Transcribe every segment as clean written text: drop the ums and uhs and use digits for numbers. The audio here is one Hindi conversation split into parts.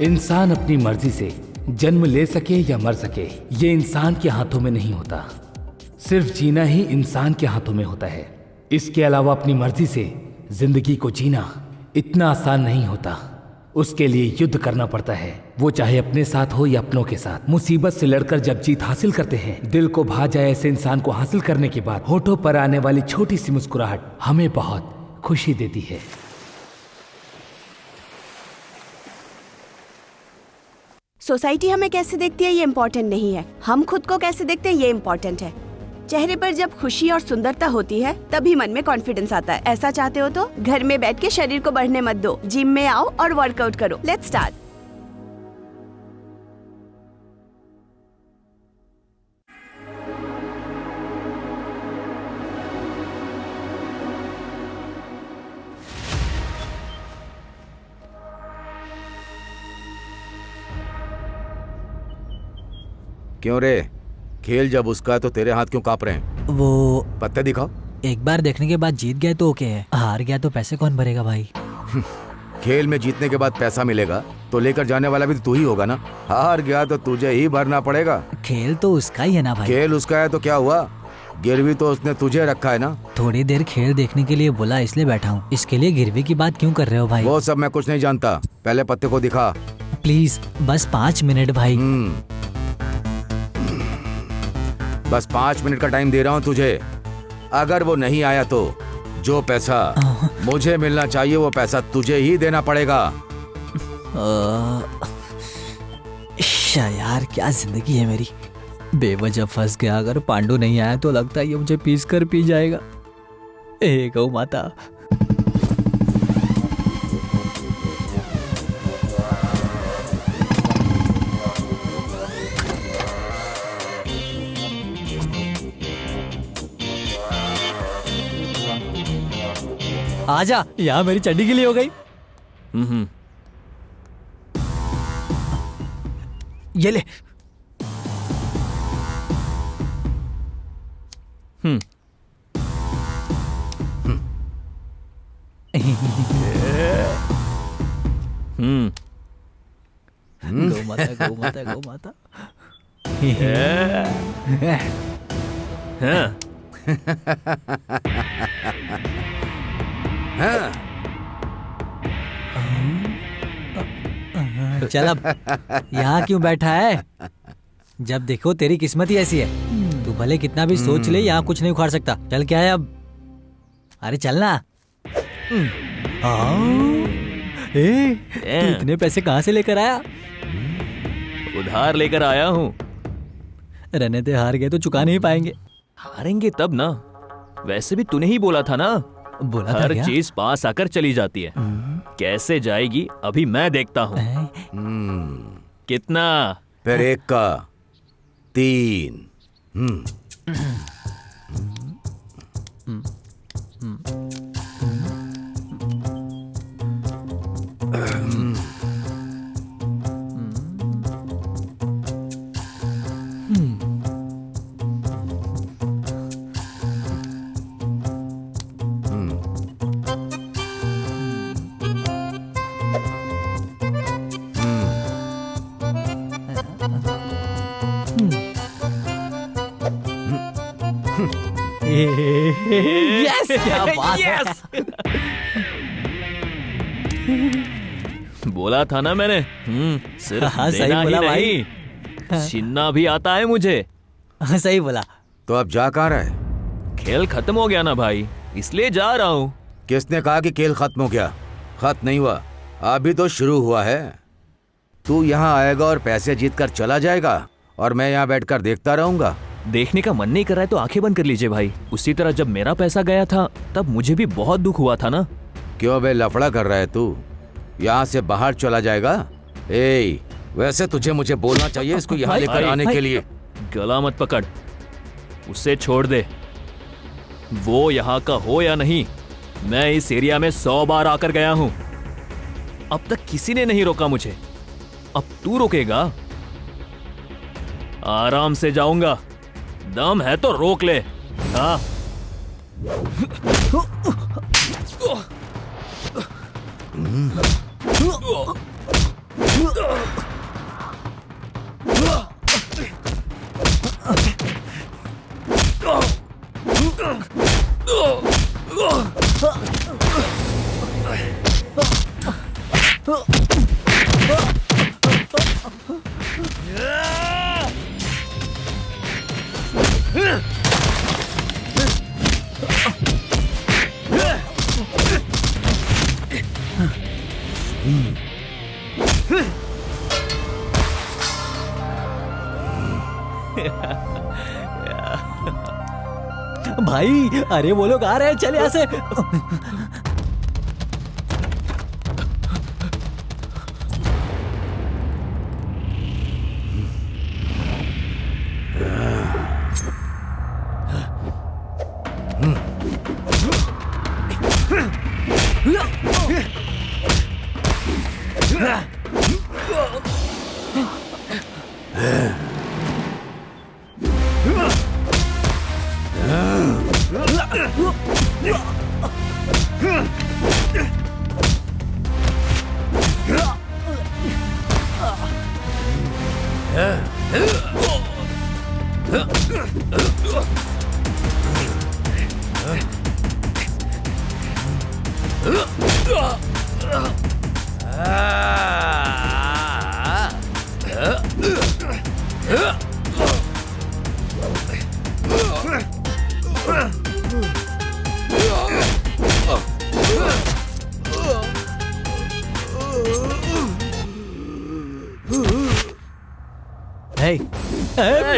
इंसान अपनी मर्जी से जन्म ले सके या मर सके, ये इंसान के हाथों में नहीं होता। सिर्फ जीना ही इंसान के हाथों में होता है। इसके अलावा अपनी मर्जी से जिंदगी को जीना इतना आसान नहीं होता। उसके लिए युद्ध करना पड़ता है, वो चाहे अपने साथ हो या अपनों के साथ। मुसीबत से लड़कर जब जीत हासिल करते हैं, दिल को भा जाए ऐसे इंसान को हासिल करने के बाद होठों पर आने वाली छोटी सी मुस्कुराहट हमें बहुत खुशी देती है। सोसाइटी हमें कैसे देखती है ये इम्पोर्टेंट नहीं है, हम खुद को कैसे देखते हैं ये इम्पोर्टेंट है। चेहरे पर जब खुशी और सुंदरता होती है तभी मन में कॉन्फिडेंस आता है। ऐसा चाहते हो तो घर में बैठ के शरीर को बढ़ने मत दो, जिम में आओ और वर्कआउट करो। Let's start. क्यों रे? खेल जब उसका है तो तेरे हाथ क्यों कांप रहे हैं? वो पत्ते दिखाओ। एक बार देखने के बाद जीत गए तो ओके है, हार गया तो पैसे कौन भरेगा भाई? खेल में जीतने के बाद पैसा मिलेगा तो लेकर जाने वाला भी तो तू ही होगा ना। हार गया तो तुझे ही भरना पड़ेगा। खेल तो उसका ही है ना भाई। खेल उसका है तो क्या हुआ? गिरवी तो उसने तुझे रखा है ना। थोड़ी देर खेल देखने के लिए बोला इसलिए बैठा हूँ। इसके लिए गिरवी की बात क्यों कर रहे हो भाई? वो सब मैं कुछ नहीं जानता, पहले पत्ते को दिखा। प्लीज बस 5 मिनट भाई। बस 5 मिनट का टाइम दे रहा हूँ तुझे। अगर वो नहीं आया तो जो पैसा मुझे मिलना चाहिए वो पैसा तुझे ही देना पड़ेगा। यार क्या जिंदगी है मेरी। बेवजह फंस गया। अगर पांडु नहीं आया तो लगता है ये मुझे पीस कर पी जाएगा। ए गौ माता। आजा, यहाँ मेरी चड्डी गिली हो गई। ये ले। गौ माता गौ माता गौ माता। चल अब यहाँ क्यों बैठा है? जब देखो तेरी किस्मत ही ऐसी है। तू भले कितना भी सोच ले, यहाँ कुछ नहीं उखाड़ सकता। चल क्या है अब? अरे चल ना। तू इतने पैसे कहाँ से लेकर आया? उधार लेकर आया हूँ। रहने दे, हार गए तो चुका नहीं पाएंगे। हारेंगे तब ना। वैसे भी तूने ही बोला था ना, बोला था हर क्या? चीज पास आकर चली जाती है। कैसे जाएगी अभी मैं देखता हूँ। कितना? फिर 1 का 3। यस, क्या बात है। बोला था ना मैंने। सिर्फ हाँ, सही देना ही बोला नहीं, छीनना भी आता है मुझे। सही बोला। तो अब जा कहाँ रहा है? खेल खत्म हो गया ना भाई, इसलिए जा रहा हूँ। किसने कहा कि खेल खत्म हो गया? खत्म नहीं हुआ, अभी तो शुरू हुआ है। तू यहाँ आएगा और पैसे जीत कर चला जाएगा और मैं यहाँ बैठकर देखता रहूंगा। देखने का मन नहीं कर रहा है तो आंखें बंद कर लीजिए भाई। उसी तरह जब मेरा पैसा गया था तब मुझे भी बहुत दुख हुआ था ना। क्यों बे लफड़ा कर रहा है तू? यहाँ से बाहर चला जाएगा? ए, वैसे तुझे मुझे बोलना चाहिए इसको यहाँ लेकर आने के लिए। गला मत पकड़, उसे छोड़ दे। वो यहाँ का हो या नहीं, मैं इस एरिया में 100 बार आकर गया हूँ। अब तक किसी ने नहीं रोका मुझे। अब तू रोकेगा? आराम से जाऊंगा, दम है तो रोक ले। हाँ। भाई अरे वो लोग आ रहे हैं, चल यहाँ से।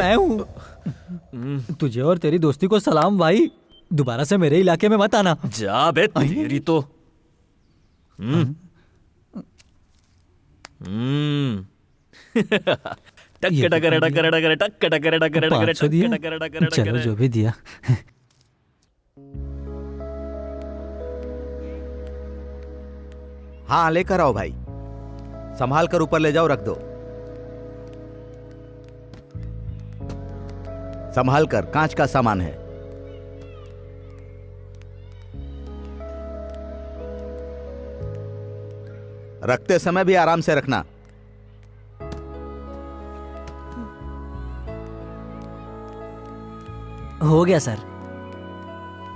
मैं हूँ। तुझे और तेरी दोस्ती को सलाम भाई, दोबारा से मेरे इलाके में मत आना। जा बे तेरी तो। चलो जो भी दिया। हाँ लेकर आओ भाई, संभाल कर ऊपर ले जाओ, रख दो संभाल कर, कांच का सामान है। रखते समय भी आराम से रखना। हो गया सर।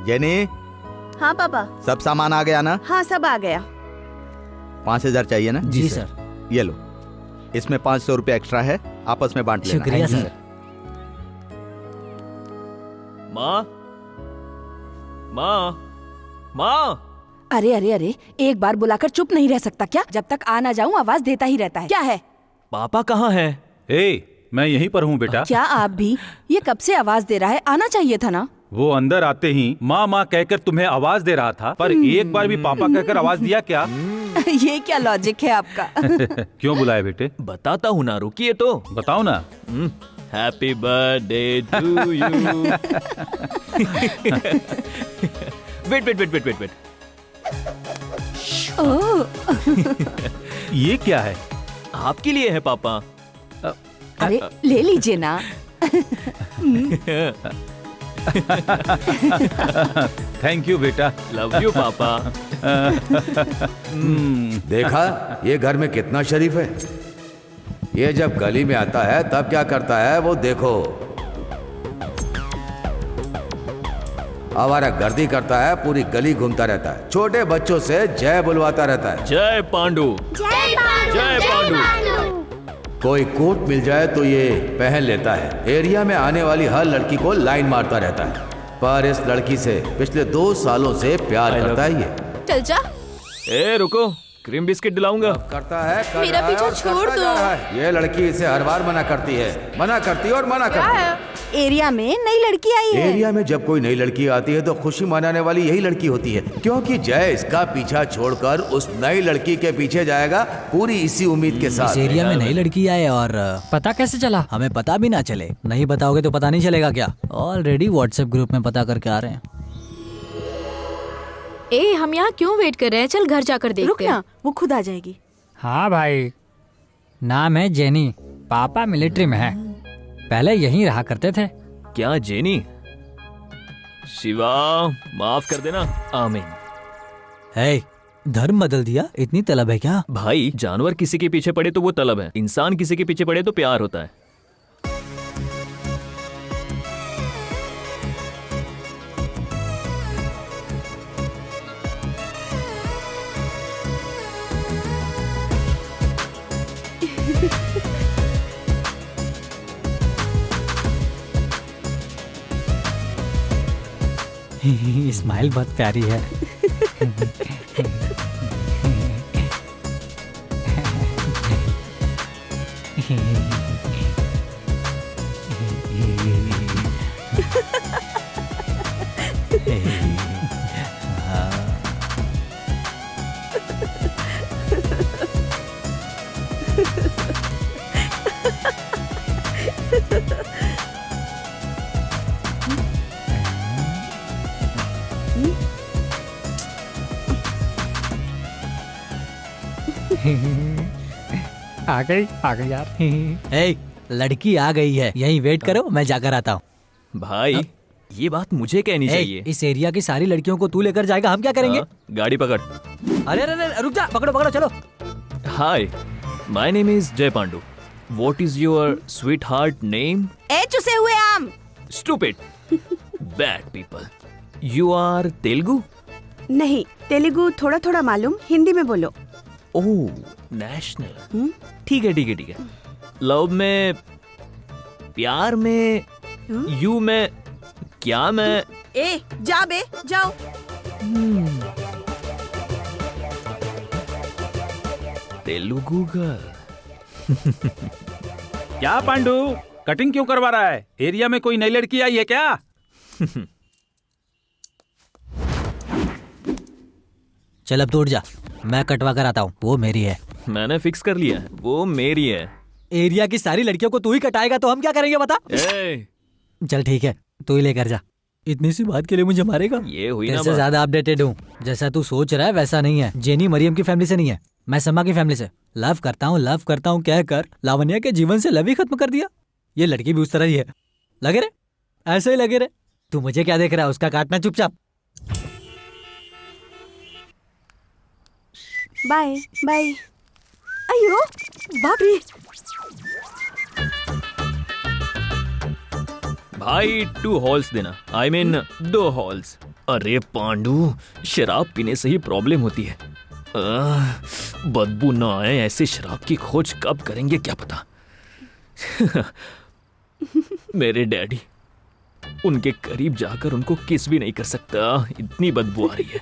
जेनी, हाँ पापा। सब सामान आ गया ना? हाँ सब आ गया। 5,000 चाहिए ना? जी सर। ये लो, इसमें 500 रुपये एक्स्ट्रा है, आपस में बांट लेना। शुक्रिया सर। माँ, माँ, माँ। अरे अरे अरे, एक बार बुलाकर चुप नहीं रह सकता क्या? जब तक आ ना जाऊं आवाज देता ही रहता है। क्या है? पापा कहाँ है? मैं यहीं पर हूँ बेटा। क्या आप भी? ये कब से आवाज दे रहा है, आना चाहिए था ना। वो अंदर आते ही माँ माँ कहकर तुम्हें आवाज दे रहा था, पर एक बार भी पापा कहकर आवाज दिया क्या? ये क्या लॉजिक है आपका? क्यों बुलाए बेटे? बताता हूँ ना, रुकिए तो। बताओ ना। Happy birthday to you. Wait wait wait wait wait wait. ये क्या है? आपके लिए है पापा। अरे ले लीजिए ना। थैंक यू बेटा। लव यू पापा। देखा ये घर में कितना शरीफ है। ये जब गली में आता है तब क्या करता है वो देखो। आवारा गर्दी करता है, पूरी गली घूमता रहता है, छोटे बच्चों से जय बुलवाता रहता है। जय पांडु। जय पांडु। जय पांडु। कोई कोट मिल जाए तो ये पहन लेता है। एरिया में आने वाली हर लड़की को लाइन मारता रहता है, पर इस लड़की से पिछले 2 सालों से प्यार करता है ये। चल जा। ए रुको, क्रीम बिस्किट दिलाऊंगा। करता है, कर मेरा रहा है पीछा और छोड़ करता दो। जा रहा है। ये लड़की इसे हर बार मना करती है, मना करती है और मना करती है। एरिया में नई लड़की आई है। एरिया में जब कोई नई लड़की आती है तो खुशी मनाने वाली यही लड़की होती है, क्योंकि जय इसका पीछा छोड़कर उस नई लड़की के पीछे जाएगा, पूरी इसी उम्मीद के इस साथ। एरिया में नई लड़की आए और पता कैसे चला? हमें पता भी ना चले। नहीं बताओगे तो पता नहीं चलेगा क्या? ऑलरेडी व्हाट्सएप ग्रुप में पता करके आ रहे हैं। ए, हम यहाँ क्यों वेट कर रहे हैं? चल घर जाकर देखते रुक हैं। ना, वो खुद आ जाएगी। हाँ भाई, नाम है जेनी, पापा मिलिट्री में है, पहले यहीं रहा करते थे। क्या जेनी? शिवा माफ कर देना। आमीन। हे, धर्म बदल दिया? इतनी तलब है क्या? भाई जानवर किसी के पीछे पड़े तो वो तलब है, इंसान किसी के पीछे पड़े तो प्यार होता है। स्माइल बहुत प्यारी है। आ गई यार। ए, लड़की आ गई है, यहीं वेट करो, मैं जाकर आता हूँ। भाई ये बात मुझे कहनी चाहिए। इस एरिया की सारी लड़कियों को तू लेकर जाएगा, हम क्या करेंगे? हाँ, गाड़ी पकड़। अरे अरे अरे, रुक जा, पकड़ो पकड़ो, चलो। हाय, my name is Jay Pandu. What is your sweetheart name? ए चुसे हुए आम। Stupid, bad people. You are Telugu? नहीं, तेलुगु थोड़ा थोड़ा मालूम, हिंदी में बोलो। Oh, national. ठीक है ठीक है ठीक है। लव में, प्यार में, यू में, क्या में? ए जा बे, जाओ। तेलुगु गर्ल। क्या पांडु, कटिंग क्यों करवा रहा है? एरिया में कोई नई लड़की आई है क्या? चल अब तोड़ जा, मैं कटवा कर आता हूँ, वो मेरी है। मैंने फिक्स कर लिया है, वो मेरी है। एरिया की सारी लड़कियों को तू ही कटाएगा तो हम क्या करेंगे बता? ए, चल ठीक है, तू ही लेकर जा। इतनी सी बात के लिए मुझे मारेगा? ये हुई ना तेरे से बात। ज्यादा अपडेटेड हूँ। जैसा तू सोच रहा है वैसा नहीं है। जेनी मरियम की फैमिली से नहीं है, मैं समा की फैमिली से। लव करता हूँ कहकर लावण्या के जीवन से लव ही खत्म कर दिया। ये लड़की भी उस तरह ही है। लगे रे, ऐसे ही लगे रे। तू मुझे क्या देख रहा है? उसका काटना चुपचाप। Bye bye. अयो बाप रे। भाई 2 हॉल्स देना, आई मीन 2 हॉल्स। अरे पांडु, शराब पीने से ही प्रॉब्लम होती है। बदबू ना आए ऐसे शराब की खोज कब करेंगे क्या पता। मेरे डैडी, उनके करीब जाकर उनको किस भी नहीं कर सकता, इतनी बदबू आ रही है।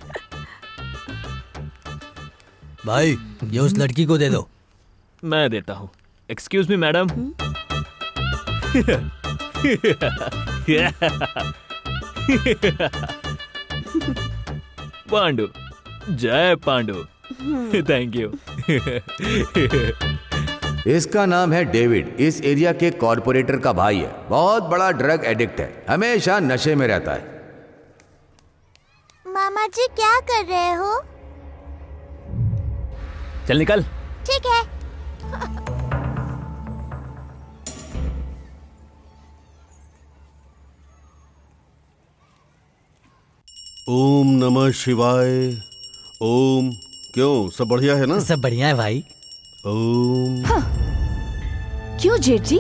भाई ये उस लड़की को दे दो। मैं देता हूँ। Excuse me madam. पांडु, जय पांडु। Thank you. इसका नाम है डेविड, इस एरिया के कॉर्पोरेटर का भाई है। बहुत बड़ा ड्रग एडिक्ट है, हमेशा नशे में रहता है। मामा जी क्या कर रहे हो? चल निकल। ठीक है। ओम नमः शिवाय। ओम। क्यों, सब बढ़िया है ना? सब बढ़िया है भाई। ओम। क्यों जेठ जी,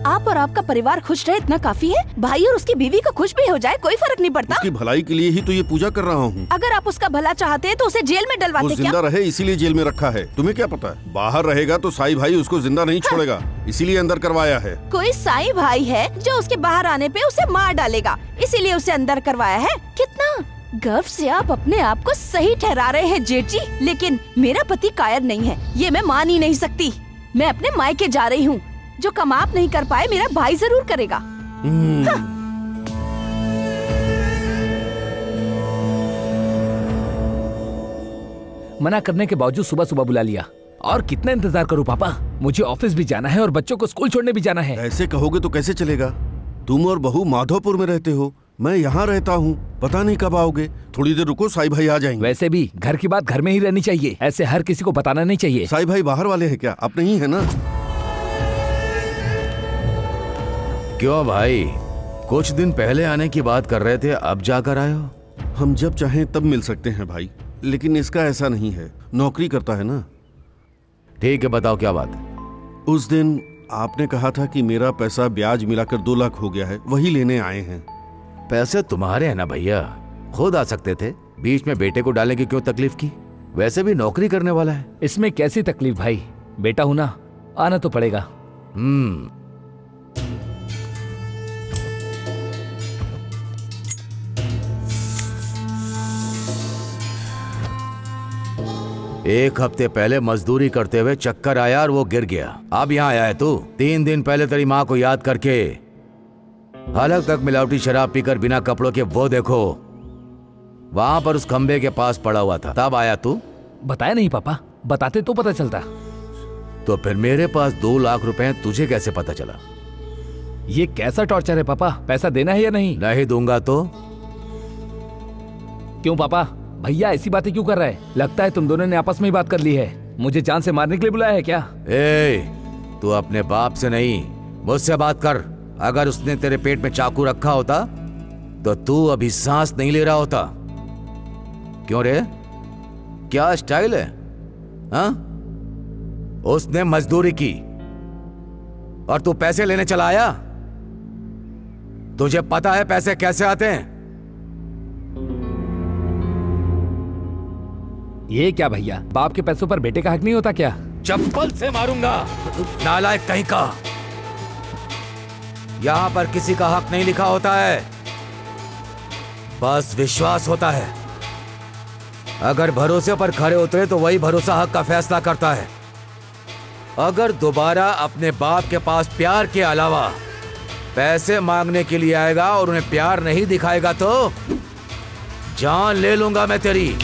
आप और आपका परिवार खुश रहे इतना काफी है। भाई और उसकी बीवी को खुश भी हो जाए कोई फर्क नहीं पड़ता। उसकी भलाई के लिए ही तो ये पूजा कर रहा हूँ। अगर आप उसका भला चाहते हैं तो उसे जेल में वो डलवाते जिंदा क्या? रहे इसीलिए जेल में रखा है। तुम्हें क्या पता है, बाहर रहेगा तो साई भाई उसको जिंदा नहीं छोड़ेगा, इसीलिए अंदर करवाया है। कोई साईं भाई है जो उसके बाहर आने पे उसे मार डालेगा, इसीलिए उसे अंदर करवाया है। कितना गर्व से आप अपने आप को सही ठहरा रहे हैं जेठ जी, लेकिन मेरा पति कायर नहीं है, ये मैं मान ही नहीं सकती। मैं अपने मायके जा रही हूँ। जो काम आप नहीं कर पाए मेरा भाई जरूर करेगा। मना करने के बावजूद सुबह सुबह बुला लिया। और कितना इंतजार करूं पापा, मुझे ऑफिस भी जाना है और बच्चों को स्कूल छोड़ने भी जाना है। ऐसे कहोगे तो कैसे चलेगा? तुम और बहू माधोपुर में रहते हो, मैं यहाँ रहता हूँ, पता नहीं कब आओगे। थोड़ी देर रुको, साई भाई आ जाएंगे। वैसे भी घर की बात घर में ही रहनी चाहिए, ऐसे हर किसी को बताना नहीं चाहिए। साई भाई बाहर वाले हैं क्या? आप नहीं है ना? क्यों भाई, कुछ दिन पहले आने की बात कर रहे थे, अब जाकर आए हो? हम जब चाहें तब मिल सकते हैं भाई। लेकिन इसका ऐसा नहीं है, नौकरी करता है ना। ठीक है, बताओ क्या बात है। उस दिन आपने कहा था कि मेरा पैसा ब्याज मिलाकर 2 लाख हो गया है, वही लेने आए हैं। पैसे तुम्हारे हैं ना भैया, खुद आ सकते थे। बीच में बेटे को डालने की क्यों तकलीफ की? वैसे भी नौकरी करने वाला है। इसमें कैसी तकलीफ भाई, बेटा हूं ना, आना तो पड़ेगा। एक हफ्ते पहले मजदूरी करते हुए चक्कर आया और वो गिर गया। अब यहाँ आया है तू। 3 दिन पहले तेरी माँ को याद करके हालत तक मिलावटी शराब पीकर बिना कपड़ों के वो देखो वहां पर उस खंबे के पास पड़ा हुआ था। तब आया तू। बताया नहीं पापा, बताते तो पता चलता। तो फिर मेरे पास 2 लाख रुपए तुझे कैसे पता चला? ये कैसा टॉर्चर है पापा? पैसा देना है या नहीं? नहीं दूंगा तो? क्यों पापा? भैया ऐसी बातें क्यों कर रहा है? लगता है तुम दोनों ने आपस में ही बात कर ली है। मुझे जान से मारने के लिए बुलाया है क्या? तू अपने बाप से नहीं मुझसे बात कर। अगर उसने तेरे पेट में चाकू रखा होता तो तू अभी सांस नहीं ले रहा होता। क्यों रे, क्या स्टाइल है? हाँ? उसने मजदूरी की और तू पैसे लेने चला आया। तुझे पता है पैसे कैसे आते हैं? ये क्या भैया, बाप के पैसों पर बेटे का हक नहीं होता क्या? चप्पल से मारूंगा, नालायक कहीं का। यहां पर किसी का हक नहीं लिखा होता है, बस विश्वास होता है। अगर भरोसे पर खड़े उतरे तो वही भरोसा हक का फैसला करता है। अगर दोबारा अपने बाप के पास प्यार के अलावा पैसे मांगने के लिए आएगा और उन्हें प्यार नहीं दिखाएगा तो जान ले लूंगा मैं तेरी।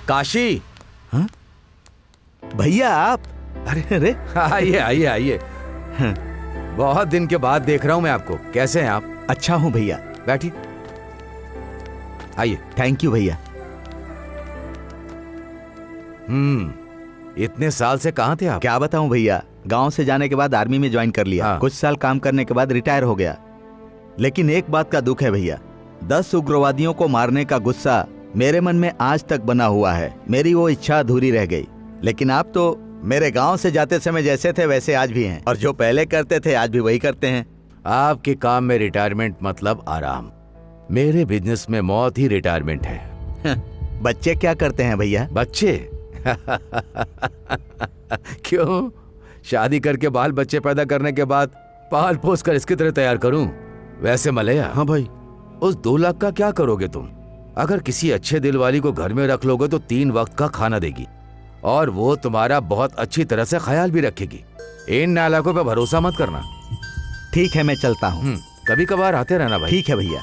काशी। हाँ? भैया आप? अरे अरे आइए आइए आइए। हाँ। बहुत दिन के बाद देख रहा हूं मैं आपको। कैसे हैं आप? अच्छा हूं भैया। बैठिए, आइए। थैंक यू भैया। इतने साल से कहां थे आप? क्या बताऊं भैया, गांव से जाने के बाद आर्मी में ज्वाइन कर लिया। हाँ। कुछ साल काम करने के बाद रिटायर हो गया। लेकिन एक बात का दुख है भैया, 10 उग्रवादियों को मारने का गुस्सा मेरे मन में आज तक बना हुआ है। मेरी वो इच्छा अधूरी रह गई। लेकिन आप तो मेरे गांव से जाते समय जैसे थे वैसे आज भी हैं, और जो पहले करते थे आज भी वही करते हैं। आपके काम में रिटायरमेंट मतलब आराम, मेरे बिजनेस में मौत ही रिटायरमेंट है। बच्चे क्या करते हैं भैया? बच्चे? क्यों, शादी करके बाल बच्चे पैदा करने के बाद पाल पोस कर इसकी तरह तैयार करूं? वैसे मलया। हाँ भाई। उस 2 लाख का क्या करोगे तुम? अगर किसी अच्छे दिल वाली को घर में रख लोगे तो 3 वक्त का खाना देगी और वो तुम्हारा बहुत अच्छी तरह से ख्याल भी रखेगी। इन नालायकों पे भरोसा मत करना। ठीक है, मैं चलता हूँ। कभी कभार आते रहना भाई। ठीक है भैया।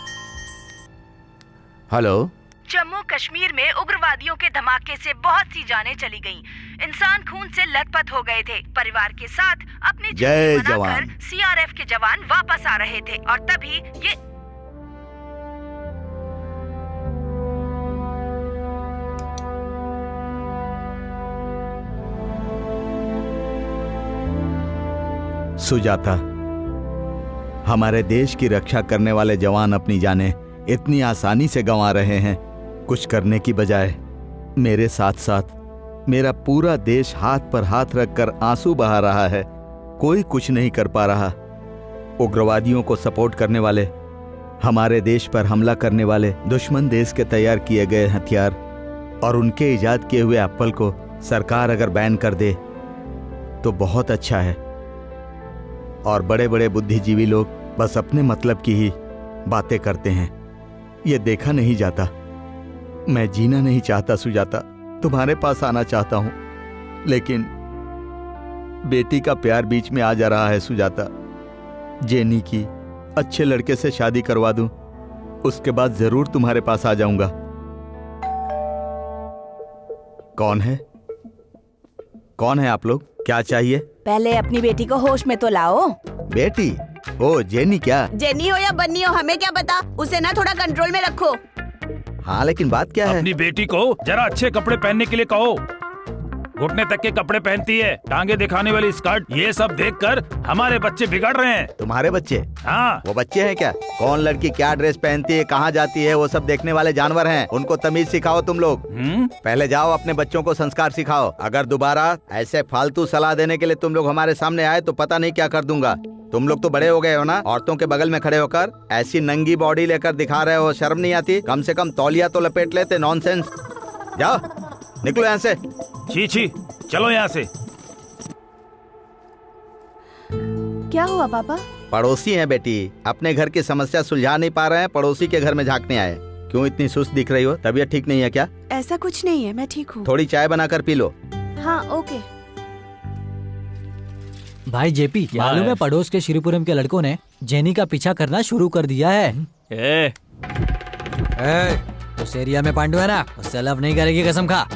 हेलो। जम्मू कश्मीर में उग्रवादियों के धमाके से बहुत सी जानें चली गईं। इंसान खून से लथपथ हो गए थे। परिवार के साथ अपनी जय छुट्टी जवान। मनाकर सीआरएफ के जवान वापस आ रहे थे और तभी ये सुजाता, हमारे देश की रक्षा करने वाले जवान अपनी जानें इतनी आसानी से गंवा रहे हैं। कुछ करने की बजाय मेरे साथ साथ मेरा पूरा देश हाथ पर हाथ रखकर आंसू बहा रहा है। कोई कुछ नहीं कर पा रहा। उग्रवादियों को सपोर्ट करने वाले, हमारे देश पर हमला करने वाले दुश्मन देश के तैयार किए गए हथियार और उनके इजाद किए हुए एप्पल को सरकार अगर बैन कर दे तो बहुत अच्छा है। और बड़े बड़े बुद्धिजीवी लोग बस अपने मतलब की ही बातें करते हैं। ये देखा नहीं जाता। मैं जीना नहीं चाहता सुजाता, तुम्हारे पास आना चाहता हूं, लेकिन बेटी का प्यार बीच में आ जा रहा है सुजाता। जेनी की अच्छे लड़के से शादी करवा दूं, उसके बाद जरूर तुम्हारे पास आ जाऊंगा। कौन है? कौन है आप लोग? क्या चाहिए? पहले अपनी बेटी को होश में तो लाओ। बेटी? ओ जेनी क्या? जेनी हो या बन्नी हो हमें क्या पता, उसे ना थोड़ा कंट्रोल में रखो। हाँ लेकिन बात क्या है? अपनी बेटी को जरा अच्छे कपड़े पहनने के लिए कहो। घुटने तक के कपड़े पहनती है, टांगे दिखाने वाली स्कर्ट, ये सब देखकर हमारे बच्चे बिगड़ रहे हैं। तुम्हारे बच्चे? हाँ। वो बच्चे हैं क्या? कौन लड़की क्या ड्रेस पहनती है, कहाँ जाती है, वो सब देखने वाले जानवर हैं। उनको तमीज सिखाओ तुम लोग। पहले जाओ अपने बच्चों को संस्कार सिखाओ। अगर दोबारा ऐसे फालतू सलाह देने के लिए तुम लोग हमारे सामने आए तो पता नहीं क्या कर दूंगा। तुम लोग तो बड़े हो गए हो ना, औरतों के बगल में खड़े होकर ऐसी नंगी बॉडी लेकर दिखा रहे हो, शर्म नहीं आती? कम से कम तौलिया तो लपेट लेते। नॉनसेंस। जाओ निकलो यहाँ से। छी छी, चलो यहाँ से। क्या हुआ पापा? पड़ोसी हैं बेटी, अपने घर की समस्या सुलझा नहीं पा रहे हैं, पड़ोसी के घर में झांकने आए। क्यों इतनी सुस्त दिख रही हो? तबीयत ठीक नहीं है क्या? ऐसा कुछ नहीं है, मैं ठीक हूँ। थोड़ी चाय बनाकर पी लो। हाँ ओके। भाई जेपी, मालूम है पड़ोस के श्रीपुरम के लड़कों ने जेनी का पीछा करना शुरू कर दिया है। उस एरिया में पांडु है ना, उससे लव नहीं करेगी, कसम खा।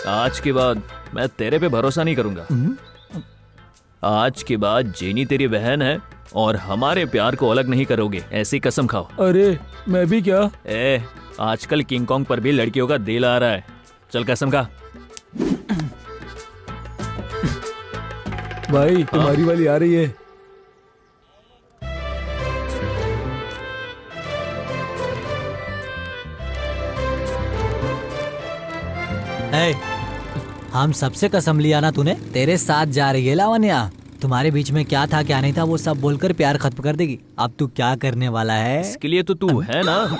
आज के बाद मैं तेरे पे भरोसा नहीं करूंगा। आज के बाद जेनी तेरी बहन है और हमारे प्यार को अलग नहीं करोगे, ऐसी कसम खाओ। अरे मैं भी क्या? आजकल किंग कॉन्ग पर भी लड़कियों का दिल आ रहा है। चल कसम खा। भाई तुम्हारी वाली आ रही है। हम सबसे कसम लिया ना तूने, तेरे साथ जा रही है लावण्या। तुम्हारे बीच में क्या था क्या नहीं था वो सब बोलकर प्यार खत्म कर देगी। अब तू क्या करने वाला है? इसके लिए तो तू है ना।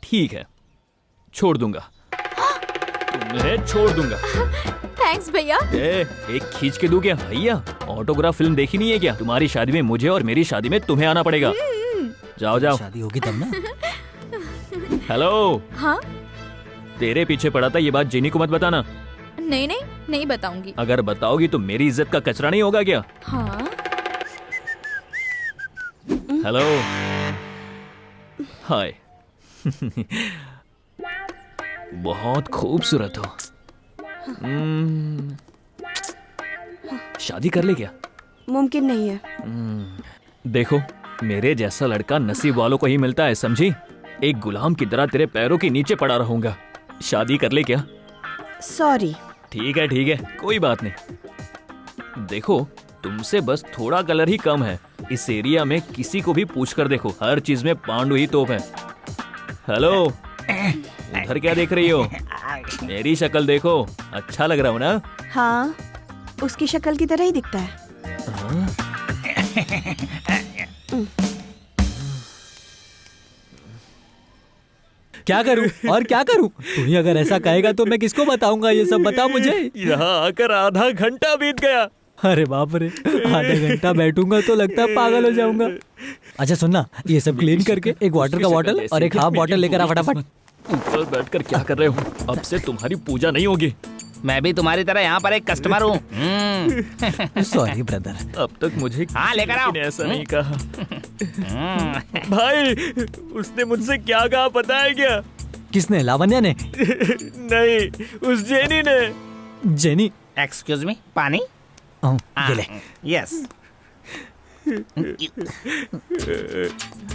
ठीक है, छोड़ दूंगा, तुम्हें छोड़ दूंगा। थैंक्स भैया। एक खींच के दूं क्या भैया? ऑटोग्राफ फिल्म देखी नहीं है क्या? तुम्हारी शादी में मुझे और मेरी शादी में तुम्हें आना पड़ेगा। जाओ जाओ, शादी होगी तब ना। हेलो। हाँ तेरे पीछे पड़ा था, ये बात जेनी को मत बताना। नहीं नहीं नहीं बताऊंगी। अगर बताओगी तो मेरी इज्जत का कचरा नहीं होगा क्या? हाँ। हेलो। हाय। बहुत खूबसूरत हो। शादी कर ले क्या? मुमकिन नहीं है। देखो, मेरे जैसा लड़का नसीब वालों को ही मिलता है, समझी? एक गुलाम की तरह तेरे पैरों के नीचे पड़ा रहूंगा। शादी कर ले क्या? सॉरी। ठीक है, कोई बात नहीं। देखो, तुमसे बस थोड़ा कलर ही कम है। इस एरिया में किसी को भी पूछ कर देखो, हर चीज में पांडु ही तोप है। हेलो, उधर क्या देख रही हो? मेरी शक्ल देखो, अच्छा लग रहा हूँ ना? हाँ, उसकी शक्ल की तरह ही दिखता है। क्या करूं और क्या करूं? तू ही अगर ऐसा कहेगा तो मैं किसको बताऊंगा? ये सब बता मुझे। यहाँ आकर आधा घंटा बीत गया। अरे बाप रे, आधा घंटा बैठूंगा तो लगता है पागल हो जाऊंगा। अच्छा सुनना, ये सब क्लीन करके एक वाटर का बॉटल और एक हाफ बॉटल लेकर आ फटाफट। ऊपर बैठकर क्या कर रहे हो? अब से तुम्हारी पूजा नहीं होगी। मैं भी तुम्हारी तरह यहाँ पर एक कस्टमर हूँ। Sorry brother. अब तक मुझे हाँ लेकर आओ। ऐसा नहीं कहा। भाई, उसने मुझसे क्या कहा पता है क्या? किसने? लावण्या ने? नहीं, उस जेनी ने। जेनी? एक्सक्यूज मी, पानी? ये ले। यस।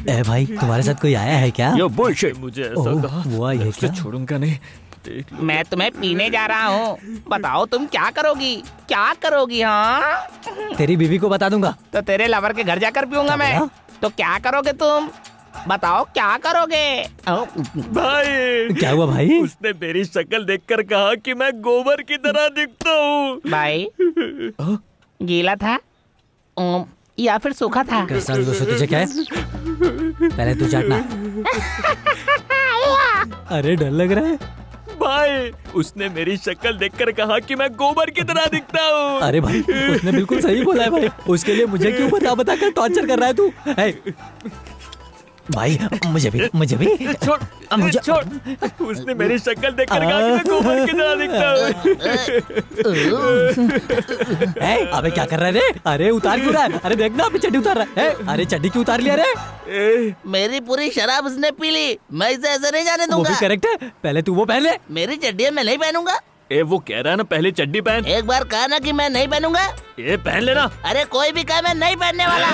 ए भाई, तुम्हारे साथ कोई आया है क्या? यो बुलशिट। मुझे ऐसा कहा, वो आई है क्या? छोड़ूंगा नहीं। मैं तुम्हें पीने जा रहा हूँ, बताओ तुम क्या करोगी? क्या करोगी? हाँ, तेरी बीवी को बता दूंगा। तो तेरे लवर के घर जाकर पीऊंगा मैं। तो क्या करोगे तुम? बताओ क्या करोगे? भाई, क्या हुआ भाई? उसने मेरी शक्ल देखकर कहा कि मैं गोबर की तरह दिखता हूँ। भाई, गीला था या फिर सूखा था? तुझे क्या है? पहले तू चाटना। अरे डर लग रहा है भाई। उसने मेरी शक्ल देखकर कहा कि मैं गोबर की तरह दिखता हूँ। अरे भाई, उसने बिल्कुल सही बोला है भाई। उसके लिए मुझे क्यों बता कर टॉर्चर कर रहा है तू? भाई मुझे भी छोड़, मुझे छोड़। उसने मेरी शक्ल देखकर कहा कि मैं गोबर की तरह दिखता हूँ। अबे क्या कर रहा है रे? अरे उतार क्यों रहा है? अरे देखना, अभी चड्डी उतार रहा है। अरे चड्डी क्यों उतार लिया रे? मेरी पूरी शराब उसने पी ली, मैं इसे ऐसे नहीं जाने दूंगा। वो भी करेक्ट है, पहले तू वो पहन ले। मेरी चड्डी मैं नहीं पहनूंगा। वो कह रहा है ना पहले चड्डी पहन। एक बार कहा ना कि मैं नहीं पहनूंगा। पहन लेना। अरे कोई भी कहा मैं नहीं पहनने वाला।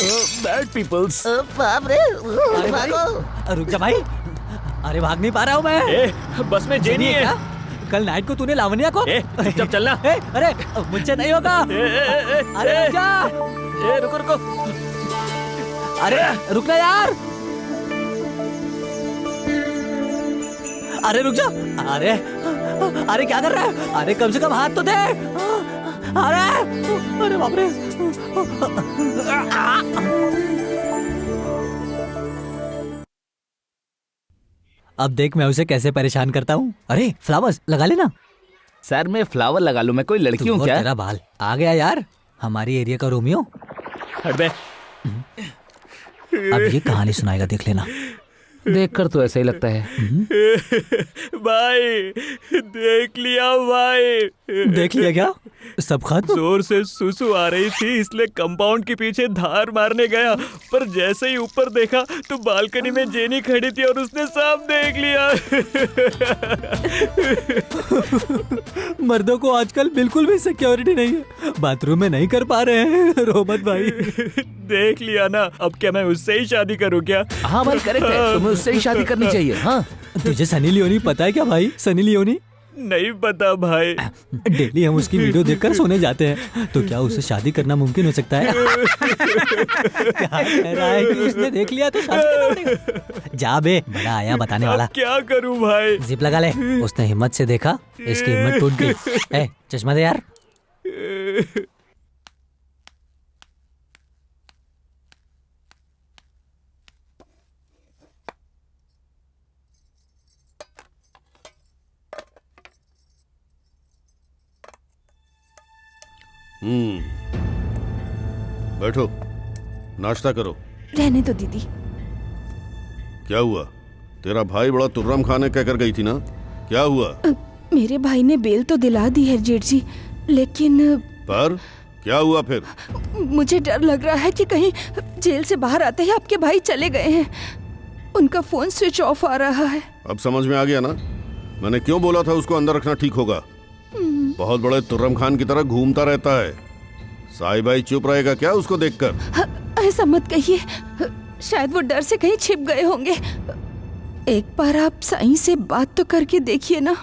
Bad peoples. बाप रे, अरे भाई, भागो। रुक जा भाई। अरे भाग नहीं पा रहा हूँ मैं। ए, बस में जेनी है। क्या? कल नाइट को तूने लावण्या को चुपचाप चलना। अरे मुझसे नहीं होगा। अरे रुक जा। रुको रुको। अरे रुकना यार। अरे रुक जा। अरे अरे क्या कर रहा है? अरे कम से कम हाथ तो दे। अरे बाप रे। अब देख मैं उसे कैसे परेशान करता हूँ। अरे फ्लावर्स लगा लेना। सर मैं फ्लावर लगा लूं, मैं कोई लड़की हूँ क्या? तेरा बाल आ गया यार, हमारी एरिया का रोमियो। हट बे। अब ये कहानी सुनाएगा, देख लेना। देखकर तो ऐसा ही लगता है। भाई देख लिया भाई। देख लिया क्या? सब खत्म? जोर से सुसु आ रही थी इसलिए कंपाउंड के पीछे धार मारने गया, पर जैसे ही ऊपर देखा तो बालकनी में जेनी खड़ी थी और उसने सब देख लिया। मर्दों को आजकल बिल्कुल भी सिक्योरिटी नहीं है, बाथरूम में नहीं कर पा रहे हैं। रोमत भाई देख लिया ना, अब क्या मैं उससे ही शादी करूं क्या? हाँ भाई करेक्ट है, तुम्हें उससे ही शादी करनी चाहिए। हाँ तुझे सनी लियोनी पता है क्या भाई? सनी लियोनी नहीं पता भाई। डेली हम उसकी वीडियो देखकर सोने जाते हैं, तो क्या उससे शादी करना मुमकिन हो सकता है? क्या कह रहा है कि उसने देख लिया तो शादी करना पड़ेगा? जा बे, बड़ा आया बताने वाला। क्या करूं भाई? जिप लगा ले। उसने हिम्मत से देखा, इसकी हिम्मत टूट गई। चश्मा दे यार। बैठो, नाश्ता करो। रहने दो दीदी। क्या हुआ? तेरा भाई बड़ा तुर्रम खाने कहकर गई थी ना, क्या हुआ? मेरे भाई ने बेल तो दिला दी है जेठ जी, लेकिन पर क्या हुआ फिर? मुझे डर लग रहा है कि कहीं जेल से बाहर आते ही आपके भाई चले गए हैं। उनका फोन स्विच ऑफ आ रहा है। अब समझ में आ गया ना, मैंने क्यों बोला था उसको अंदर रखना ठीक होगा। बहुत बड़े तुर्रम खान की तरह घूमता रहता है। साई भाई चुप रहेगा क्या उसको देखकर? ऐसा मत कहिए, शायद वो डर से कहीं छिप गए होंगे। एक बार आप साईं से बात तो करके देखिए ना।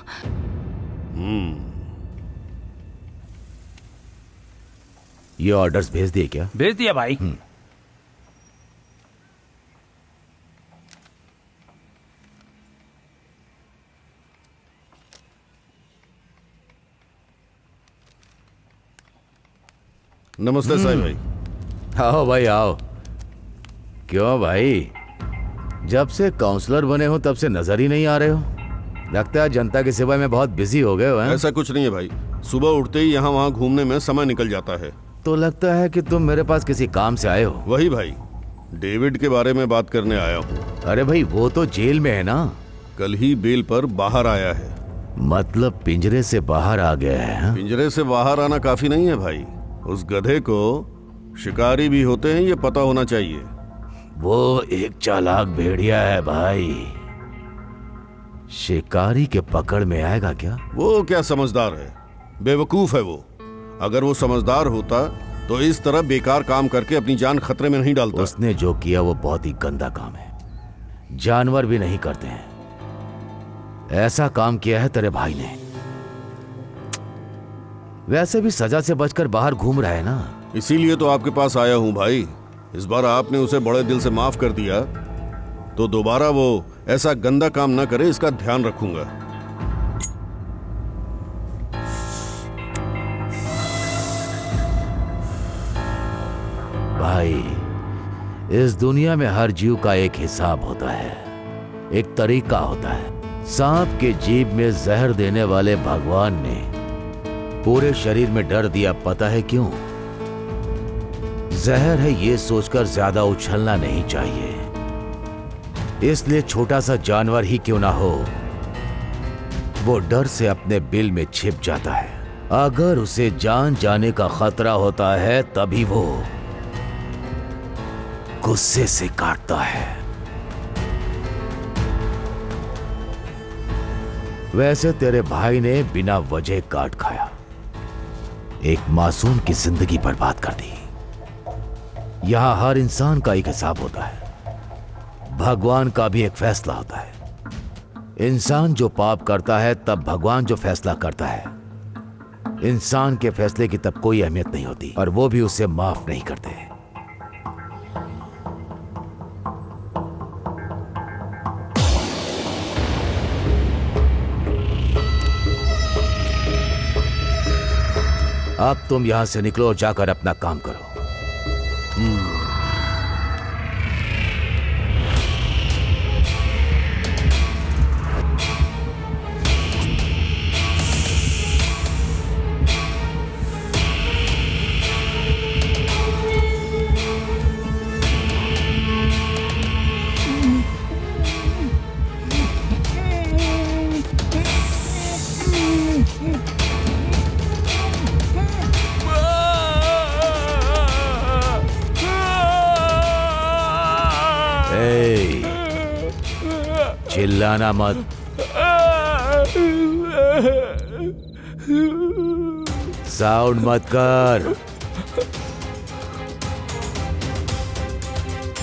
ये ऑर्डर्स भेज दिए क्या? भेज दिया भाई। नमस्ते साई भाई। आओ भाई आओ। क्यों भाई, जब से काउंसलर बने हो तब से नजर ही नहीं आ रहे हो। लगता है जनता की सेवा में बहुत बिजी हो गए हो। ऐसा कुछ नहीं है भाई, सुबह उठते ही यहाँ वहाँ घूमने में समय निकल जाता है। तो लगता है कि तुम मेरे पास किसी काम से आए हो। वही भाई, डेविड के बारे में बात करने आया हूँ। अरे भाई वो तो जेल में है ना। कल ही बेल पर बाहर आया है। मतलब पिंजरे से बाहर आ गया है? पिंजरे से बाहर आना काफी नहीं है भाई, उस गधे को शिकारी भी होते हैं ये पता होना चाहिए। वो एक चालाक भेड़िया है भाई, शिकारी के पकड़ में आएगा क्या? वो क्या समझदार है, बेवकूफ है वो। अगर वो समझदार होता तो इस तरह बेकार काम करके अपनी जान खतरे में नहीं डालता। उसने जो किया वो बहुत ही गंदा काम है, जानवर भी नहीं करते हैं। ऐसा काम किया है तेरे भाई ने। वैसे भी सजा से बचकर बाहर घूम रहा है ना। इसीलिए तो आपके पास आया हूं भाई। इस बार आपने उसे बड़े दिल से माफ कर दिया तो दोबारा वो ऐसा गंदा काम ना करे, इसका ध्यान रखूंगा। भाई इस दुनिया में हर जीव का एक हिसाब होता है, एक तरीका होता है। सांप के जीभ में जहर देने वाले भगवान ने पूरे शरीर में डर दिया, पता है क्यों? जहर है ये सोचकर ज्यादा उछलना नहीं चाहिए। इसलिए छोटा सा जानवर ही क्यों ना हो, वो डर से अपने बिल में छिप जाता है। अगर उसे जान जाने का खतरा होता है तभी वो गुस्से से काटता है। वैसे तेरे भाई ने बिना वजह काट खाया, एक मासूम की जिंदगी बर्बाद कर दी। यहां हर इंसान का एक हिसाब होता है। भगवान का भी एक फैसला होता है। इंसान जो पाप करता है तब भगवान जो फैसला करता है, इंसान के फैसले की तब कोई अहमियत नहीं होती और वो भी उसे माफ नहीं करते। अब तुम यहां से निकलो और जाकर अपना काम करो। चिल्लाना मत। साउंड मत कर।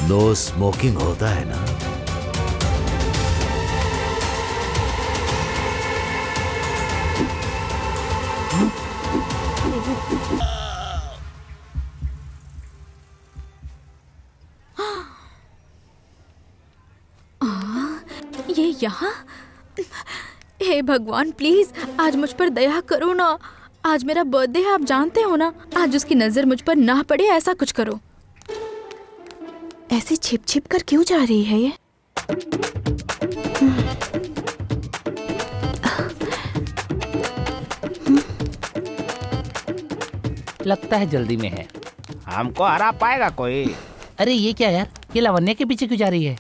नो स्मोकिंग होता है ना? ये यहाँ? हे भगवान प्लीज आज मुझ पर दया करो ना। आज मेरा बर्थडे है, आप जानते हो ना। आज उसकी नजर मुझ पर ना पड़े, ऐसा कुछ करो। ऐसे छिप छिप कर क्यों जा रही है ये? लगता है जल्दी में है। हमको हरा पाएगा कोई? अरे ये क्या यार, ये लावण्य के पीछे क्यों जा रही है?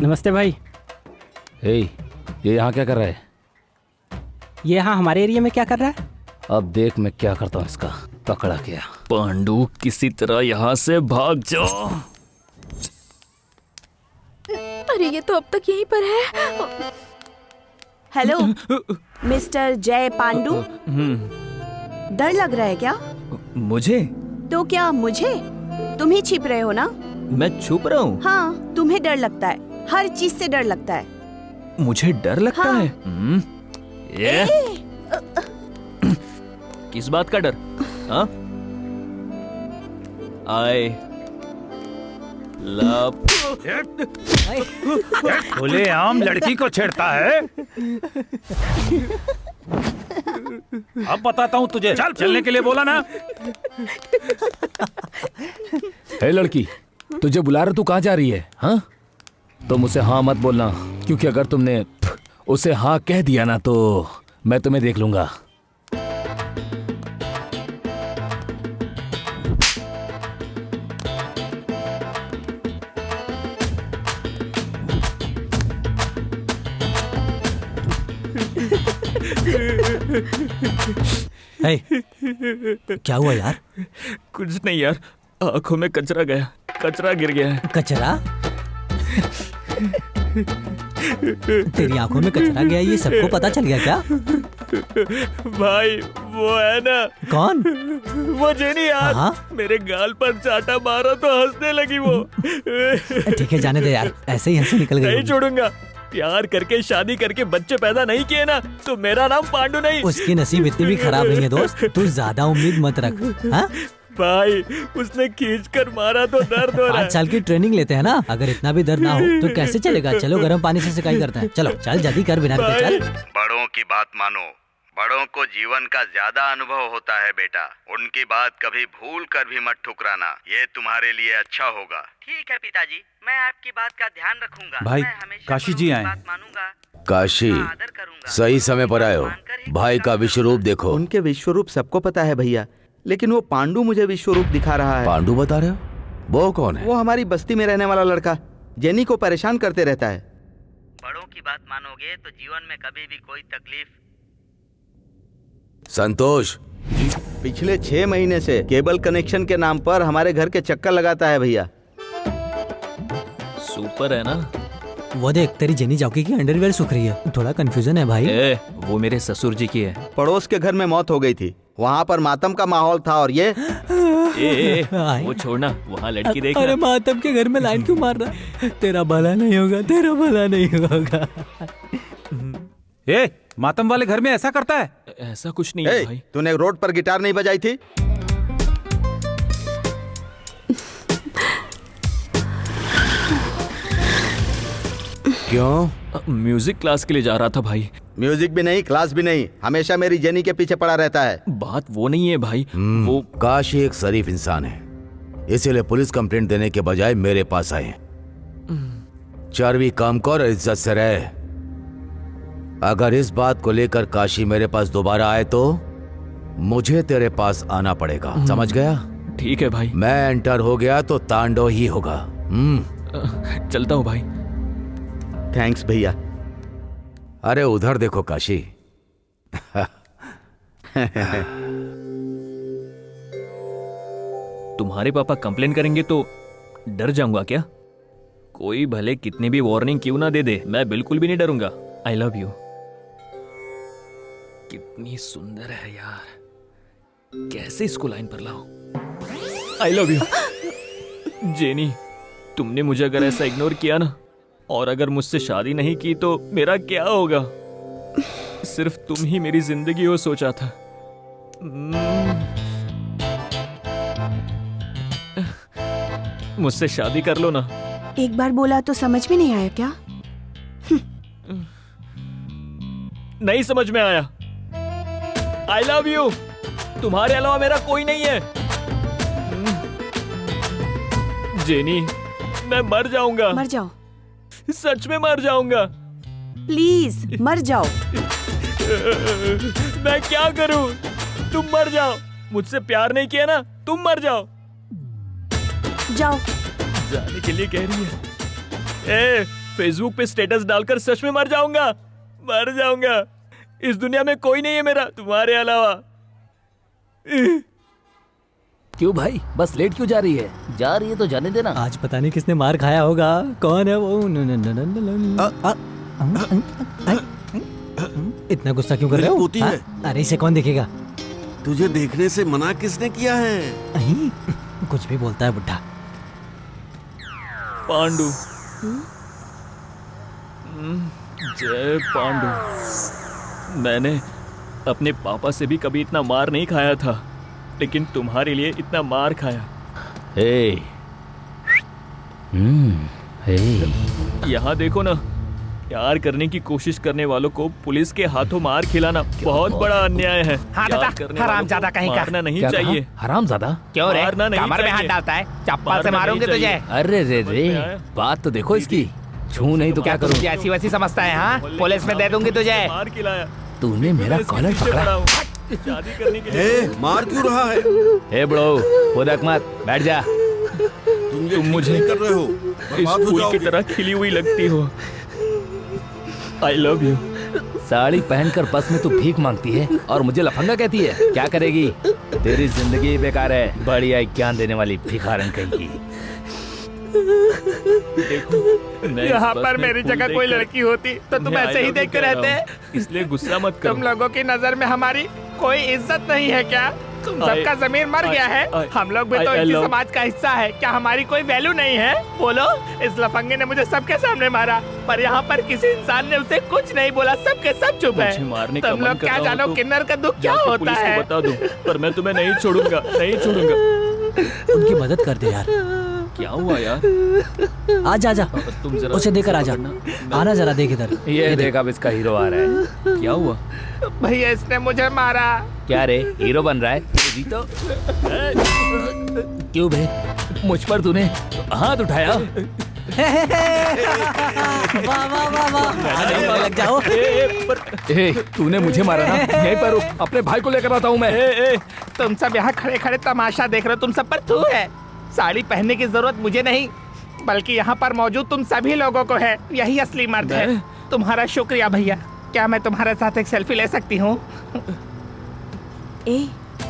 नमस्ते भाई। हे, ये यहाँ क्या कर रहा है? ये यहाँ हमारे एरिया में क्या कर रहा है? अब देख मैं क्या करता हूँ इसका। पकड़ा गया। पांडु किसी तरह यहाँ से भाग जाओ। अरे ये तो अब तक यहीं पर है। हेलो मिस्टर जय पांडु, डर लग रहा है क्या? मुझे? तो क्या मुझे? तुम ही छिप रहे हो ना? मैं छुप रहा हूँ? हाँ, तुम्हें डर लगता है, हर चीज से डर लगता है। मुझे डर लगता हाँ। है? ये किस बात का डर? हाँ? I love खुलेआम लड़की को छेड़ता है। अब बताता हूँ तुझे। चल, चलने के लिए बोला ना। हे लड़की, तुझे बुला रहा, तू कहाँ जा रही है? हाँ, तुम उसे हाँ मत बोलना, क्योंकि अगर तुमने उसे हाँ कह दिया ना तो मैं तुम्हें देख लूंगा। हे, क्या हुआ यार? कुछ नहीं यार, आंखों में कचरा गया, कचरा गिर गया है। कचरा? तेरी आंखों में कचरा गया, ये सबको पता चल गया क्या? भाई वो है ना। कौन? वो जेनी यार। हाँ? मेरे गाल पर चाटा मारा तो हंसने लगी वो। ठीक है, जाने दे यार, ऐसे ही हंसी निकल गई। नहीं छोड़ूंगा। प्यार करके शादी करके बच्चे पैदा नहीं किए ना तो मेरा नाम पांडु नहीं। उसकी नसीब इतनी भी खराब नहीं है दोस्त, तू ज्यादा उम्मीद मत रख। हाँ? भाई उसने खींच कर मारा तो दर्द हो रहा है। 5 साल की ट्रेनिंग लेते हैं ना, अगर इतना भी दर्द ना हो तो कैसे चलेगा? चलो गर्म पानी से सिकाई करते हैं। चलो चल, जल्दी कर, बिना रुके चल। बड़ों की बात मानो। बड़ों को जीवन का ज्यादा अनुभव होता है बेटा। उनकी बात कभी भूल कर भी मत ठुकराना, ये तुम्हारे लिए अच्छा होगा। ठीक है पिताजी, मैं आपकी बात का ध्यान रखूंगा। भाई, मैं हमेशा काशी जी आए। बात मानूंगा। काशी, सही समय पर आए हो। भाई का विश्वरूप देखो। उनके विश्वरूप सबको पता है भैया, लेकिन वो पांडु मुझे विश्वरूप दिखा रहा है। पांडु बता रहे हो? वो कौन है? वो हमारी बस्ती में रहने वाला लड़का, जेनी को परेशान करते रहता है। बड़ों की बात मानोगे तो जीवन में कभी भी कोई तकलीफ। संतोष, पिछले 6 महीने से केबल कनेक्शन के नाम पर हमारे घर के चक्कर लगाता है भैया। सुपर है ना? वो देख, तेरी जेनी जाओकी की अंडरवियर सूख रही है। थोड़ा कंफ्यूजन है भाई। वो मेरे ससुर जी की है। पड़ोस के घर में मौत हो गई थी, वहाँ पर मातम का माहौल था और ये वो छोड़ना, वहाँ लड़की देख। अरे मातम के घर में लाइन क्यों मार रहा है? तेरा भला नहीं होगा, तेरा भला नहीं होगा। ए, मातम वाले घर में ऐसा करता है? ऐसा कुछ नहीं है भाई। तूने रोड पर गिटार नहीं बजाई थी? क्यों? म्यूजिक क्लास के लिए जा रहा था भाई। म्यूजिक भी नहीं, क्लास भी नहीं, हमेशा मेरी जेनी के पीछे पड़ा रहता है। बात वो नहीं है भाई। वो काशी एक शरीफ इंसान है, इसीलिए पुलिस कंप्लेंट देने के बजाय मेरे पास आए। चारवी काम कर, इज्जत से रहे। अगर इस बात को लेकर काशी मेरे पास दोबारा आए तो मुझे तेरे पास आना पड़ेगा, समझ गया? ठीक है भाई। मैं एंटर हो गया तो तांडव ही होगा। चलता हूँ भाई। थैंक्स भैया। अरे उधर देखो काशी। तुम्हारे पापा कंप्लेन करेंगे तो डर जाऊंगा क्या? कोई भले कितनी भी वार्निंग क्यों ना दे दे, मैं बिल्कुल भी नहीं डरूंगा। आई लव यू। कितनी सुंदर है यार, कैसे इसको लाइन पर लाऊं? आई लव यू। जेनी, तुमने मुझे अगर ऐसा इग्नोर किया ना, और अगर मुझसे शादी नहीं की तो मेरा क्या होगा? सिर्फ तुम ही मेरी जिंदगी हो सोचा था। मुझसे शादी कर लो ना। एक बार बोला तो समझ में नहीं आया क्या? नहीं समझ में आया। आई लव यू। तुम्हारे अलावा मेरा कोई नहीं है। जेनी, मैं मर जाऊंगा। मर जाओ। सच में मर जाऊंगा। प्लीज मर जाओ। मैं क्या करूं? तुम मर जाओ। मुझसे प्यार नहीं किया ना, तुम मर जाओ। जाओ। जाने के लिए कह रही है। फेसबुक पे स्टेटस डालकर सच में मर जाऊंगा। मर जाऊंगा। इस दुनिया में कोई नहीं है मेरा तुम्हारे अलावा। क्यों भाई, बस लेट क्यों जा रही है? जा रही है तो जाने देना। आज पता नहीं किसने मार खाया होगा। कौन है वो? इतना गुस्सा क्यों कर रहे हो? पोती है। अरे इसे कौन देखेगा? तुझे देखने से मना किसने किया है? कुछ भी बोलता है बुड्ढा। पांडु। जय पांडु। मैंने अपने पापा से भी कभी इतना मार नहीं खाया था, लेकिन तुम्हारे लिए इतना मार खाया। यहाँ देखो ना, प्यार करने की कोशिश करने वालों को पुलिस के हाथों मार खिलाना बहुत बड़ा अन्याय है। हाँ दादा, हरामजादा कहीं का। मारना नहीं चाहिए। हरामजादा? क्यों रे? मारना नहीं कमर में हाथ चाहिए। डालता है, चप्पल से मारूंगे तुझे। अरे रे रे, बात तो देखो इसकी। छू नहीं तो क्या करूं? तुझे ऐसी वैसी समझता है? हाँ, पुलिस में दे दूंगी तुझे। मार खिलाया। तूने मेरा कॉलर पकड़ा। शादी करने के लिए मार क्यों रहा है? हे ब्रो, खुदक मत, बैठ जा। तुम मुझे कर रहे हो? इस फूल की तरह खिली हुई लगती हो। आई लव यू। साड़ी पहनकर बस में तू भीख मांगती है और मुझे लफंगा कहती है। क्या करेगी? तेरी जिंदगी बेकार है, बढ़िया ज्ञान देने वाली भिखारन कहीं की। यहाँ पर मेरी जगह कोई लड़की होती तो तुम ऐसे ही देखते रहते। इसलिए गुस्सा मत करो। तुम लोगों की नजर में हमारी कोई इज्जत नहीं है क्या? तुम सबका जमीन मर गया है। हम लोग भी तो इसी समाज का हिस्सा है। क्या हमारी कोई वैल्यू नहीं है? बोलो। इस लफंगे ने मुझे सबके सामने मारा, पर यहाँ पर किसी इंसान ने उसे कुछ नहीं बोला। सबके सब चुप है। तुम लोग क्या जानो किन्नर का दुख क्या होता है? बता दो, पर मैं तुम्हें नहीं छोड़ूंगा, नहीं छोड़ूंगा। उनकी मदद कर दे यार। क्या हुआ यार? आजा आजा, तुम जरा उसे देकर आजा। आना जरा, देख इधर। ये देख, अब इसका हीरो आ रहा है। क्या हुआ? भैया इसने मुझे मारा। क्या रे, हीरो बन रहा है? तो क्यों बे, मुझ पर तूने हाथ उठाया? वाह वाह वाह वाह, लग जाओ। तूने मुझे मारा ना? यहीं पर रुक, अपने भाई को लेकर आता हूँ मैं। तुम सब यहाँ खड़े खड़े तमाशा देख रहे हो। तुम सब पर थू है। साड़ी पहनने की जरूरत मुझे नहीं, बल्कि यहाँ पर मौजूद तुम सभी लोगों को है। यही असली मर्द है। तुम्हारा शुक्रिया भैया। क्या मैं तुम्हारे साथ एक सेल्फी ले सकती हूँ?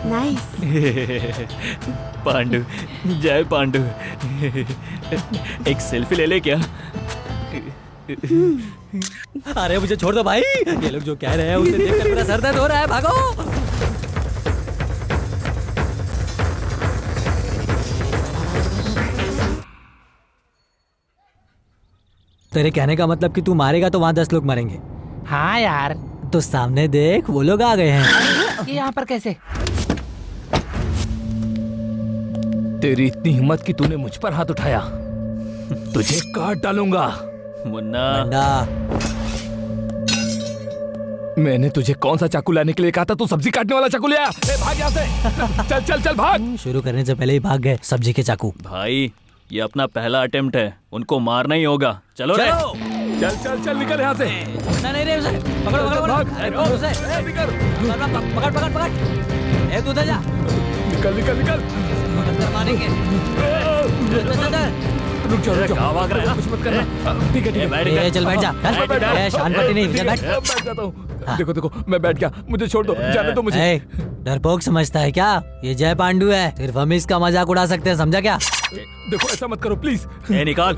नाइस। पांडु, जय पांडु। एक सेल्फी ले ले क्या? अरे मुझे छोड़ दो भाई। ये लोग जो कह रहे हैं उसे देखकर मेरा सर दर्द हो रहा है। भागो। तेरे कहने का मतलब कि तू मारेगा तो वहाँ 10 लोग मरेंगे। हाँ यार, तो सामने देख, वो लोग आ गए हैं। ये यहाँ पर कैसे? तेरी इतनी हिम्मत कि तूने मुझ पर हाथ उठाया, तुझे काट डालूंगा। मुन्ना, मैंने तुझे कौन सा चाकू लाने के लिए कहा था? तू सब्जी काटने वाला चाकू ले आया। भाग यहाँ से। चल चल चल भाग। शुरू करने से पहले ही भाग गए सब्जी के चाकू। भाई ये अपना पहला अटेम्प्ट है, उनको मारना ही होगा। चलो रे। चल चल चल निकल यहाँ से। नहीं रे उसे पकड़ पकड़ पकड़ उसे पकड़ पकड़ पकड़। ए तू उधर जा। निकल निकल निकल। मारेंगे। रुक जाओ भाग रहा है। कुछ मत करना। ठीक है चल बैठ जा। शांत पट्टी नहीं, बैठ जाता हूँ। देखो देखो मैं बैठ गया, मुझे छोड़ दो, जाने दो मुझे। डरपोक समझता है क्या? ये जय पांडु है, सिर्फ हम इसका मजाक उड़ा सकते हैं, समझा क्या? देखो ऐसा मत करो प्लीज। निकाल।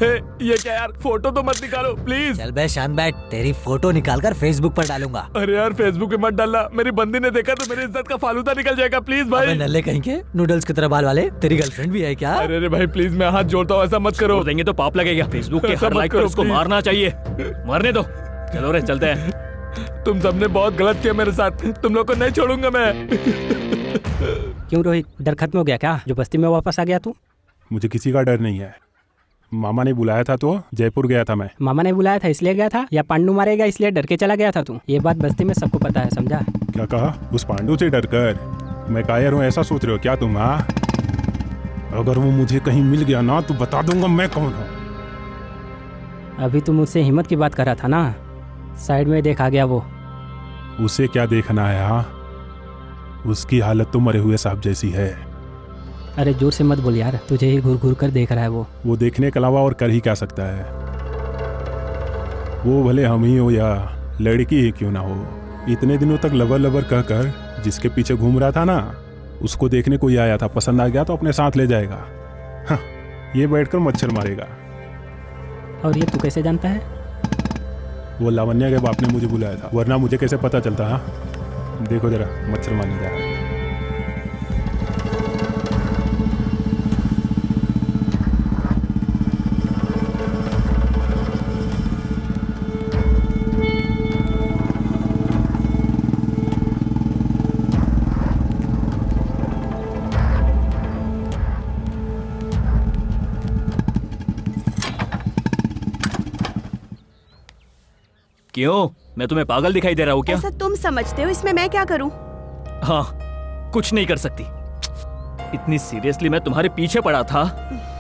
ये क्या यार, फोटो तो मत निकालो प्लीज। चल बे शांत बैठ, तेरी फोटो निकाल कर फेसबुक पर डालूंगा। अरे यार फेसबुक पे मत डालना, मेरी बंदी ने देखा तो मेरी इज्जत का फालूदा निकल जाएगा प्लीज भाई। अबे नल्ले कहीं के, नूडल्स की तरह बाल वाले, तेरी गर्लफ्रेंड भी है क्या? अरे भाई प्लीज मैं हाथ जोड़ता हूँ, ऐसा मत करो। देंगे तो पाप लगेगा। फेसबुक के हर लाइक पर उसको मारना चाहिए। मरने दो। चलो रे चलते हैं। तुम सबने बहुत गलत किया मेरे साथ, तुम लोग को नहीं छोड़ूंगा मैं। क्यों रोहित, डर खत्म हो गया क्या जो बस्ती में वापस आ गया तू? मुझे किसी का डर नहीं है। मामा ने बुलाया था तो जयपुर गया था मैं। मामा ने बुलाया था इसलिए गया था, या पांडु मारेगा इसलिए डर के चला गया था तू? ये बात बस्ती में सबको पता है, समझा? क्या कहा? उस पांडु से डर कर मैं कायर हूँ ऐसा सोच रहे हो क्या तुम? हाँ, अगर वो मुझे कहीं मिल गया ना तो बता दूंगा मैं कौन हूँ। अभी तुम मुझसे हिम्मत की बात कर रहा था ना, साइड में देखा गया वो। उसे क्या देखना है? हाँ, उसकी हालत तो मरे हुए सांप जैसी है। अरे जोर से मत बोल यार, तुझे ही घूर घूर कर देख रहा है वो। वो देखने के अलावा और कर ही क्या सकता है? वो भले हम ही हो या लड़की ही क्यों ना हो, इतने दिनों तक लवर लवर कहकर जिसके पीछे घूम रहा था ना, उसको देखने कोई आया था, पसंद आ गया तो अपने साथ ले जाएगा। हाँ, ये बैठकर मच्छर मारेगा। और ये तू कैसे जानता है? वो लावण्या के बाप ने मुझे बुलाया था, वरना मुझे कैसे पता चलता? हाँ, देखो जरा मच्छर मारने जा रहा है। क्यों, मैं तुम्हें पागल दिखाई दे रहा हूँ क्या? ऐसा तुम समझते हो, इसमें मैं क्या करूँ? हाँ, कुछ नहीं कर सकती। इतनी सीरियसली मैं तुम्हारे पीछे पड़ा था,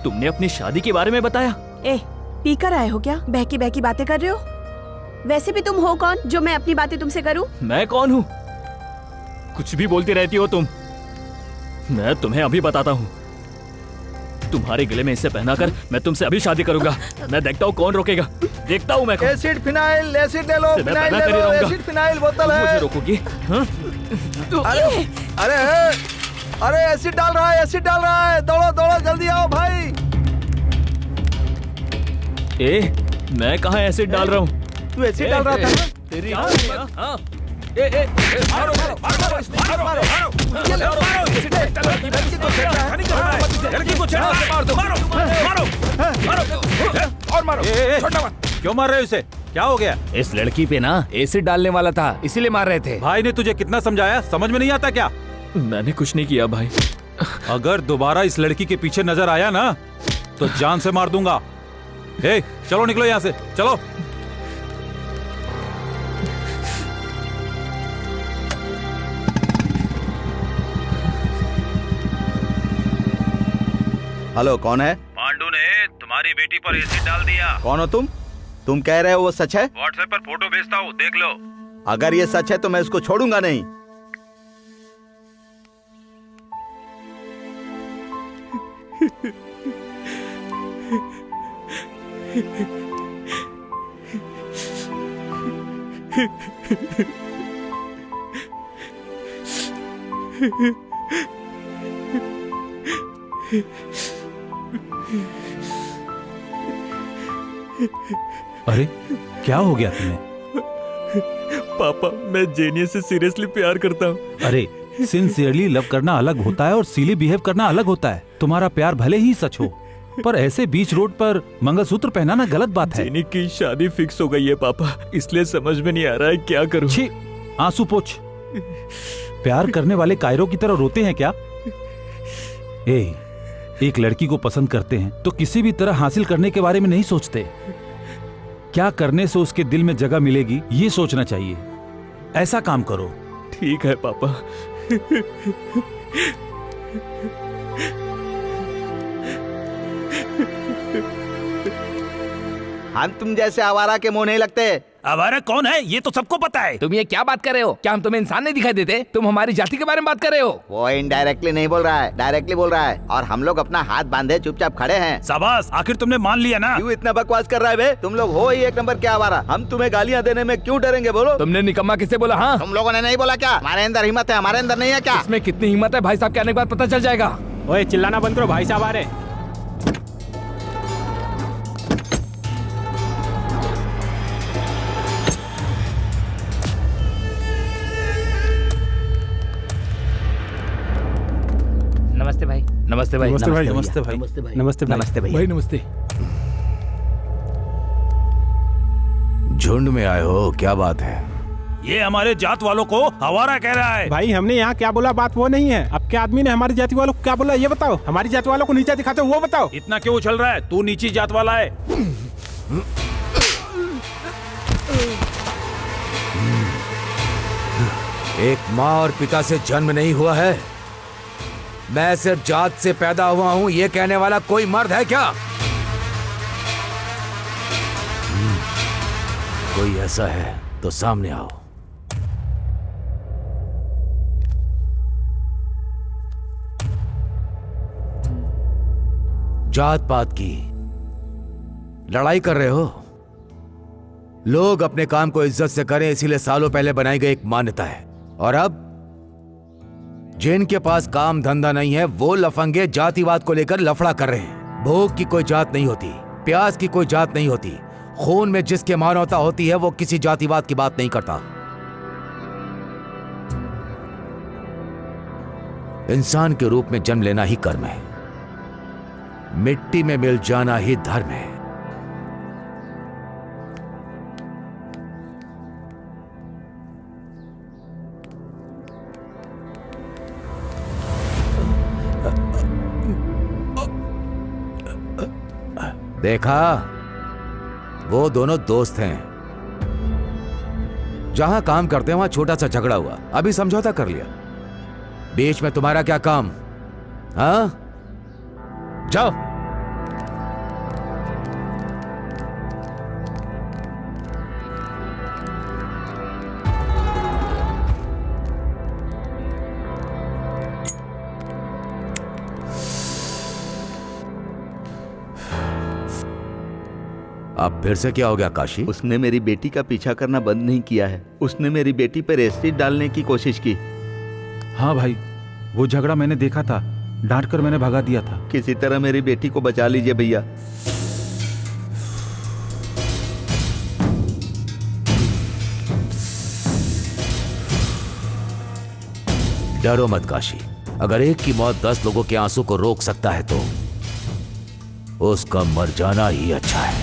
तुमने अपनी शादी के बारे में बताया। ए, पीकर आए हो क्या? बहकी बहकी बातें कर रहे हो? वैसे भी तुम हो कौन जो मैं अपनी बातें तुमसे करूँ? मैं कौन हूँ? कुछ भी बोलती रहती हो तुम। मैं तुम्हें अभी बताता हूँ। तुम्हारे गले में इसे पहनाकर मैं तुमसे अभी शादी करूंगा। मैं देखता हूँ कौन रोकेगा, देखता हूँ मैं। एसिड फिनाइल, एसिड ले लो, फिनाइल ले लो, एसिड फिनाइल बोतल है। मुझे रोकोगी? अरे अरे अरे एसिड डाल रहा है, एसिड डाल रहा है, दौड़ो दौड़ो जल्दी आओ भाई। ए, मैं कहाँ एसिड डाल रहा हूँ? तू एसिड डाल रहा था ना? तेरी मारो मारो मारो मारो मारो लड़की को छेड़ा मार दो, मारो मारो मारो और मारो, छोड़ना मत। क्यों मार रहे हो इसे? क्या हो गया? इस लड़की पे ना एसिड डालने वाला था, इसीलिए मार रहे थे। भाई ने तुझे कितना समझाया, समझ में नहीं आता क्या? मैंने कुछ नहीं किया भाई। अगर दोबारा इस लड़की के पीछे नजर आया ना तो जान से मार दूंगा। ए, चलो निकलो यहाँ से, चलो। हेलो, कौन है? पांडु ने तुम्हारी बेटी पर एसिड डाल दिया। कौन हो तुम? तुम कह रहे हो वो सच है? व्हाट्सएप पर फोटो भेजता हूँ, देख लो। अगर ये सच है तो मैं इसको छोड़ूंगा नहीं। अरे क्या हो गया तुम्हें? पापा, मैं जेनिया से सीरियसली प्यार करता हूँ। अरे सिंसियरली लव करना अलग होता है और सीली बिहेव करना अलग होता है। तुम्हारा प्यार भले ही सच हो, पर ऐसे बीच रोड पर मंगलसूत्र पहनाना गलत बात है। जेनी की शादी फिक्स हो गई है पापा, इसलिए समझ में नहीं आ रहा है क्या करूं। छी, आंसू पोंछ। प्यार करने वाले कायरों की तरह रोते हैं क्या? एक लड़की को पसंद करते हैं तो किसी भी तरह हासिल करने के बारे में नहीं सोचते। क्या करने से उसके दिल में जगह मिलेगी ये सोचना चाहिए। ऐसा काम करो। ठीक है पापा। हम तुम जैसे आवारा के मुंह नहीं लगते। आवारा कौन है ये तो सबको पता है। तुम ये क्या बात कर रहे हो? क्या हम तुम्हें इंसान नहीं दिखाई देते? तुम हमारी जाति के बारे में बात कर रहे हो? वो इनडायरेक्टली नहीं बोल रहा है, डायरेक्टली बोल रहा है। और हम लोग अपना हाथ बांधे चुपचाप खड़े हैं। शाबाश, आखिर तुमने मान लिया ना। क्यों इतना बकवास कर रहा है बे? तुम लोग हो ही एक नंबर के आवारा। हम तुम्हें गालियाँ देने में क्यों डरेंगे बोलो? तुमने निकम्मा किसे बोला? हाँ, तुम लोगों ने नहीं बोला क्या? हमारे अंदर हिम्मत है, हमारे अंदर नहीं है क्या? इसमें कितनी हिम्मत है भाई साहब के आने के बाद पता चल जाएगा। ओए चिल्लाना बंद करो, भाई साहब आ रहे। नमस्ते भाई। नमस्ते भाई। नमस्ते भाई। नमस्ते भाई। नमस्ते भाई। नमस्ते भैया। भाई नमस्ते। झुंड में आए हो, क्या बात है? ये हमारे जात वालों को आवारा कह रहा है। भाई हमने यहाँ क्या बोला, बात वो नहीं है। अब क्या आदमी ने हमारी जाति वालों को क्या बोला ये बताओ। हमारी जाति वालों को नीचा दिखाते हो वो बताओ। इतना क्यों उछल रहा है? तू नीची जात वाला है। एक माँ और पिता से जन्म नहीं हुआ है, मैं सिर्फ जात से पैदा हुआ हूं, ये कहने वाला कोई मर्द है क्या? कोई ऐसा है तो सामने आओ। जात पात की लड़ाई कर रहे हो? लोग अपने काम को इज्जत से करें इसीलिए सालों पहले बनाई गई एक मान्यता है। और अब जिनके पास काम धंधा नहीं है वो लफंगे जातिवाद को लेकर लफड़ा कर रहे हैं। भूख की कोई जात नहीं होती, प्यास की कोई जात नहीं होती। खून में जिसके मानवता होती है वो किसी जातिवाद की बात नहीं करता। इंसान के रूप में जन्म लेना ही कर्म है, मिट्टी में मिल जाना ही धर्म है। देखा, वो दोनों दोस्त हैं। जहां काम करते हैं वहां छोटा सा झगड़ा हुआ, अभी समझौता कर लिया। बीच में तुम्हारा क्या काम? हाँ, जाओ। अब फिर से क्या हो गया काशी? उसने मेरी बेटी का पीछा करना बंद नहीं किया है। उसने मेरी बेटी पर एसिड डालने की कोशिश की। हाँ भाई, वो झगड़ा मैंने देखा था, डांट कर मैंने भगा दिया था। किसी तरह मेरी बेटी को बचा लीजिए भैया। डरो मत काशी, अगर एक की मौत 10 लोगों के आंसू को रोक सकता है तो उसका मर जाना ही अच्छा है।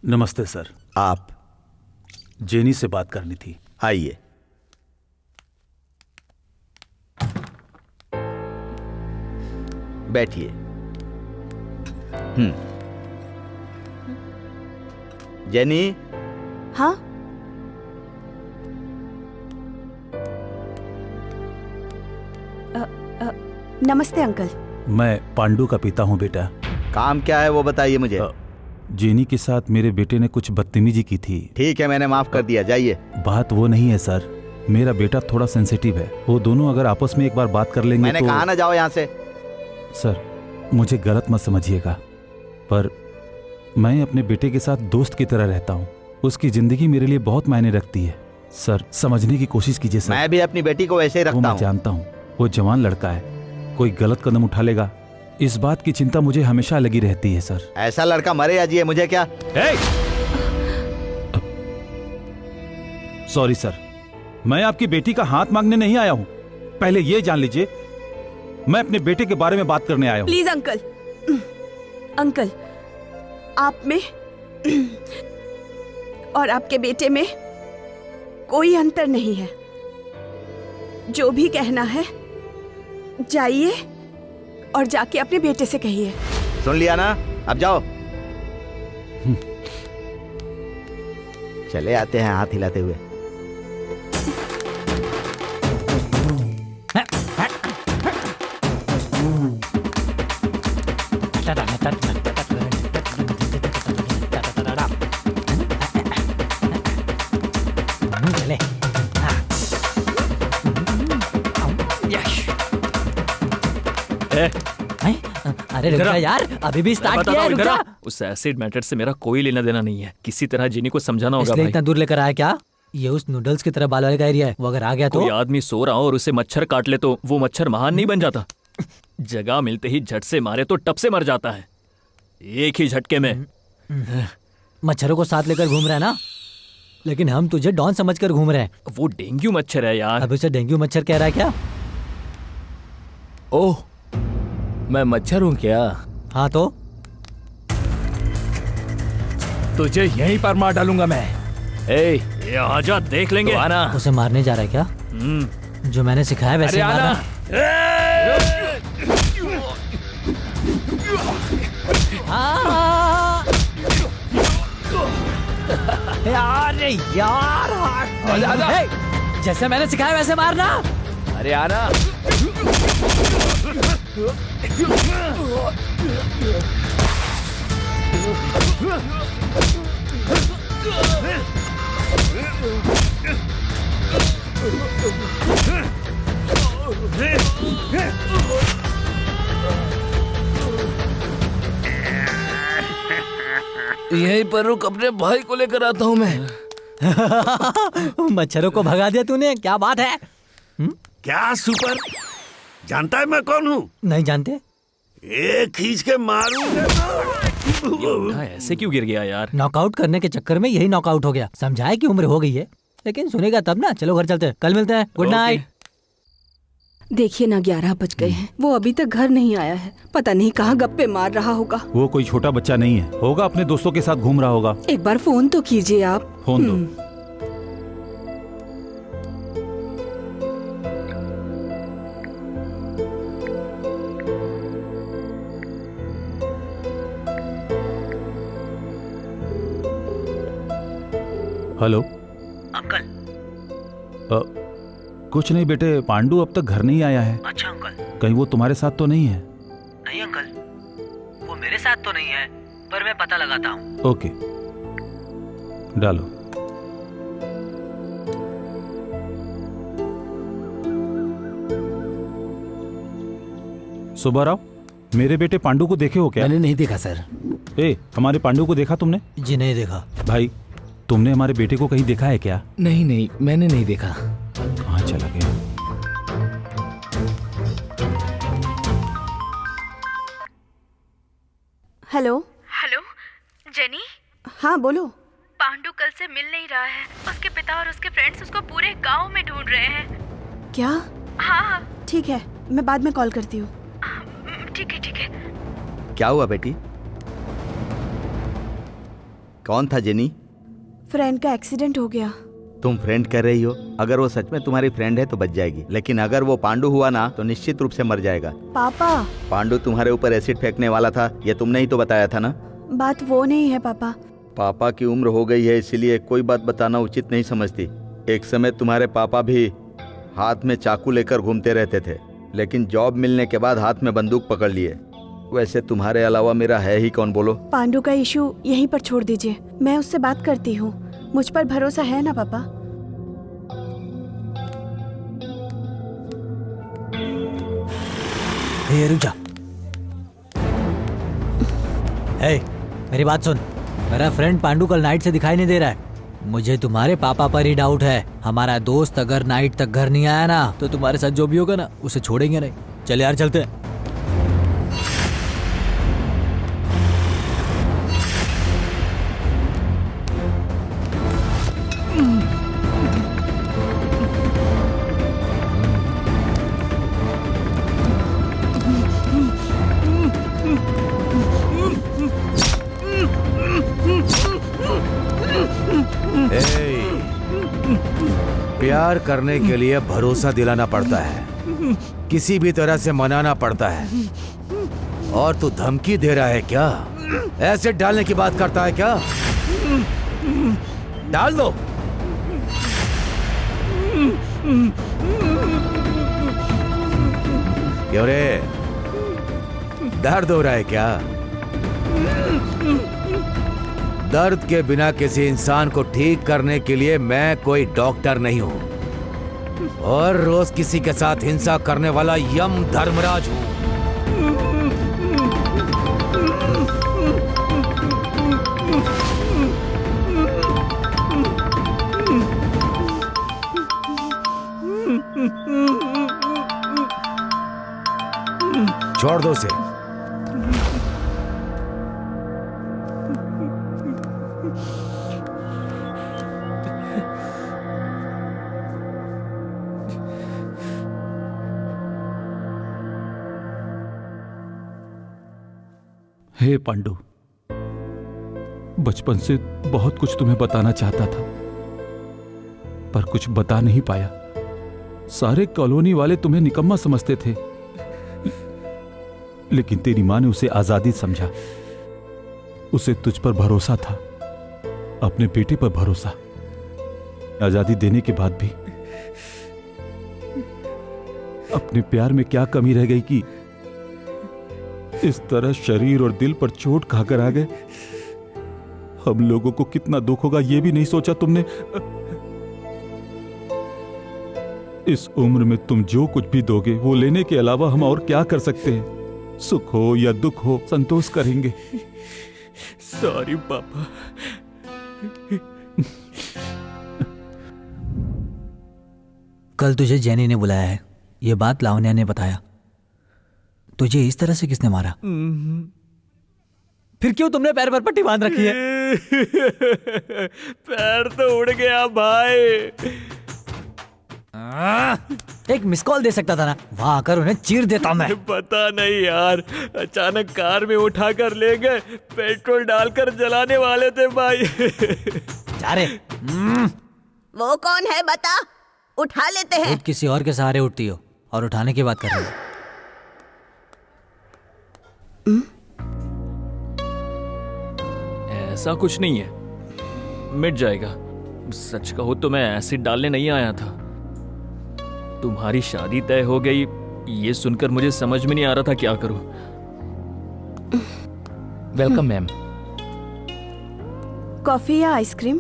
नमस्ते सर। आप? जेनी से बात करनी थी। आइए। बैठिए। जेनी। हाँ, नमस्ते अंकल। मैं पांडु का पिता हूँ बेटा। काम क्या है वो बताइए मुझे। जेनी के साथ मेरे बेटे ने कुछ बदतमीजी की थी। ठीक है, मैंने माफ कर दिया, जाइए। बात वो नहीं है सर, मेरा बेटा थोड़ा सेंसिटिव है। वो दोनों अगर आपस में एक बार बात कर लेंगे मैंने तो... कहा ना जाओ यहाँ से। सर मुझे गलत मत समझिएगा, पर मैं अपने बेटे के साथ दोस्त की तरह रहता हूँ। उसकी जिंदगी मेरे लिए बहुत मायने रखती है। सर समझने की कोशिश कीजिए सर। मैं भी अपनी बेटी को वैसे ही रखता हूँ। मैं जानता हूँ वो जवान लड़का है, कोई गलत कदम उठा लेगा इस बात की चिंता मुझे हमेशा लगी रहती है सर। ऐसा लड़का मरे या जिए मुझे क्या। सॉरी सर, मैं आपकी बेटी का हाथ मांगने नहीं आया हूं। पहले ये जान लीजिए, मैं अपने बेटे के बारे में बात करने आया हूं। प्लीज अंकल, अंकल आप में और आपके बेटे में कोई अंतर नहीं है। जो भी कहना है जाइए और जाके अपने बेटे से कहिए। सुन लिया ना, अब जाओ। चले आते हैं हाथ हिलाते हुए। अरे रुक जा यार, अभी भी स्टार्ट किया है, रुक जा। उस एसिड मैटर से मेरा कोई लेना देना नहीं है। किसी तरह जिनी को समझाना होगा भाई। इतना दूर लेकर आया क्या? ये उस नूडल्स की तरह बाल वाले का एरिया है, वो अगर आ गया तो। कोई आदमी सो रहा हो और उसे मच्छर काट ले तो वो मच्छर महान नहीं बन जाता। जगह मिलते ही झट से मारे तो टप से मर जाता है, एक ही झटके में। मच्छरों को साथ लेकर घूम रहा है ना, लेकिन हम तुझे डॉन समझकर घूम रहे हैं। वो डेंगू मच्छर है यार। अब उसे डेंगू मच्छर कह रहा है क्या? ओह, मैं मच्छर हूं क्या? हाँ तो तुझे यहीं पर मार डालूंगा मैं। ये आजा, देख लेंगे। तो आना। उसे मारने जा रहा है क्या? जो मैंने सिखाया वैसे मारना। अरे यार, जैसे मैंने सिखाया वैसे मारना। अरे आना। यहीं पर रुक, अपने भाई को लेकर आता हूँ मैं। मच्छरों को भगा दिया तूने, क्या बात है? क्या सुपर, जानता है मैं कौन हूँ? नहीं जानते। एक खींच के मारूंगा तो। ऐसे क्यों गिर गया यार? नॉकआउट करने के चक्कर में यही नॉकआउट हो गया। समझाए कि उम्र हो गई है, लेकिन सुनेगा तब ना। चलो घर चलते हैं, कल मिलते हैं। Good night. देखिए ना, 11 बज गए हैं, वो अभी तक घर नहीं आया है। पता नहीं कहाँ गप्पे मार रहा होगा। वो कोई छोटा बच्चा नहीं है, होगा अपने दोस्तों के साथ घूम रहा होगा। एक बार फोन तो कीजिए आप। फोन दो। Hello uncle. कुछ नहीं बेटे, पांडु अब तक घर नहीं आया है। अच्छा अंकल। कहीं वो तुम्हारे साथ तो नहीं है? नहीं अंकल, वो मेरे साथ तो नहीं है, पर मैं पता लगाता हूँ। ओके, डालो। सुब्बाराव, मेरे बेटे पांडु को देखे हो क्या? मैंने नहीं देखा सर। हमारे पांडु को देखा तुमने? जी नहीं देखा। भाई, तुमने हमारे बेटे को कहीं देखा है क्या? नहीं, मैंने नहीं देखा। कहाँ चला गया? हेलो। Hello jenny. हाँ बोलो। पांडु कल से मिल नहीं रहा है। उसके पिता और उसके फ्रेंड्स उसको पूरे गांव में ढूंढ रहे हैं। क्या? हाँ। ठीक है, मैं बाद में कॉल करती हूँ। ठीक है, ठीक है। क्या हुआ बेटी? कौन था जेनी? फ्रेंड का एक्सीडेंट हो गया। तुम फ्रेंड कर रही हो, अगर वो सच में तुम्हारी फ्रेंड है तो बच जाएगी, लेकिन अगर वो पांडु हुआ ना तो निश्चित रूप से मर जाएगा। पापा, पांडु तुम्हारे ऊपर एसिड फेंकने वाला था, ये तुमने ही तो बताया था ना? बात वो नहीं है पापा। पापा की उम्र हो गई है, इसीलिए कोई बात बताना उचित नहीं समझती। एक समय तुम्हारे पापा भी हाथ में चाकू लेकर घूमते रहते थे, लेकिन जॉब मिलने के बाद हाथ में बंदूक पकड़ लिए। वैसे तुम्हारे अलावा मेरा है ही कौन, बोलो? पांडु का इशू यहीं पर छोड़ दीजिए, मैं उससे बात करती हूँ। मुझ पर भरोसा है ना पापा? रुक जा। मेरी बात सुन। मेरा फ्रेंड पांडु कल नाइट से दिखाई नहीं दे रहा है। मुझे तुम्हारे पापा पर ही डाउट है। हमारा दोस्त अगर नाइट तक घर नहीं आया ना तो तुम्हारे साथ जो भी होगा ना उसे छोड़ेंगे नहीं। चल यार चलते हैं। प्यार करने के लिए भरोसा दिलाना पड़ता है, किसी भी तरह से मनाना पड़ता है। और तू धमकी दे रहा है क्या? एसिड डालने की बात करता है क्या? डाल दो। क्यों रे, दर्द हो रहा है क्या? दर्द के बिना किसी इंसान को ठीक करने के लिए मैं कोई डॉक्टर नहीं हूं, और रोज किसी के साथ हिंसा करने वाला यम धर्मराज हूं। छोड़ दो उसे। हे पांडु, बचपन से बहुत कुछ तुम्हें बताना चाहता था, पर कुछ बता नहीं पाया। सारे कॉलोनी वाले तुम्हें निकम्मा समझते थे, लेकिन तेरी माँ ने उसे आजादी समझा। उसे तुझ पर भरोसा था, अपने बेटे पर भरोसा। आजादी देने के बाद भी अपने प्यार में क्या कमी रह गई कि इस तरह शरीर और दिल पर चोट खाकर आ गए। हम लोगों को कितना दुख होगा ये भी नहीं सोचा तुमने। इस उम्र में तुम जो कुछ भी दोगे वो लेने के अलावा हम और क्या कर सकते हैं? सुख हो या दुख हो, संतोष करेंगे। सॉरी पापा। कल तुझे जेनी ने बुलाया है, ये बात लावण्या ने बताया। तुझे इस तरह से किसने मारा? फिर क्यों तुमने पैर पर पट्टी बांध रखी है? पैर तो उड़ गया भाई। एक मिस कॉल दे सकता था ना, वहां आकर उन्हें चीर देता मैं। पता नहीं यार, अचानक कार में उठा कर ले गए, पेट्रोल डालकर जलाने वाले थे भाई। जा रे। वो कौन है बता, उठा लेते हैं। खुद किसी और के सहारे उठती हो और उठाने की बात कर रही हो। ऐसा कुछ नहीं है, मिट जाएगा। सच कहो तो मैं एसिड डालने नहीं आया था। तुम्हारी शादी तय हो गई ये सुनकर मुझे समझ में नहीं आ रहा था क्या करूं। Welcome ma'am. कॉफी या ice cream?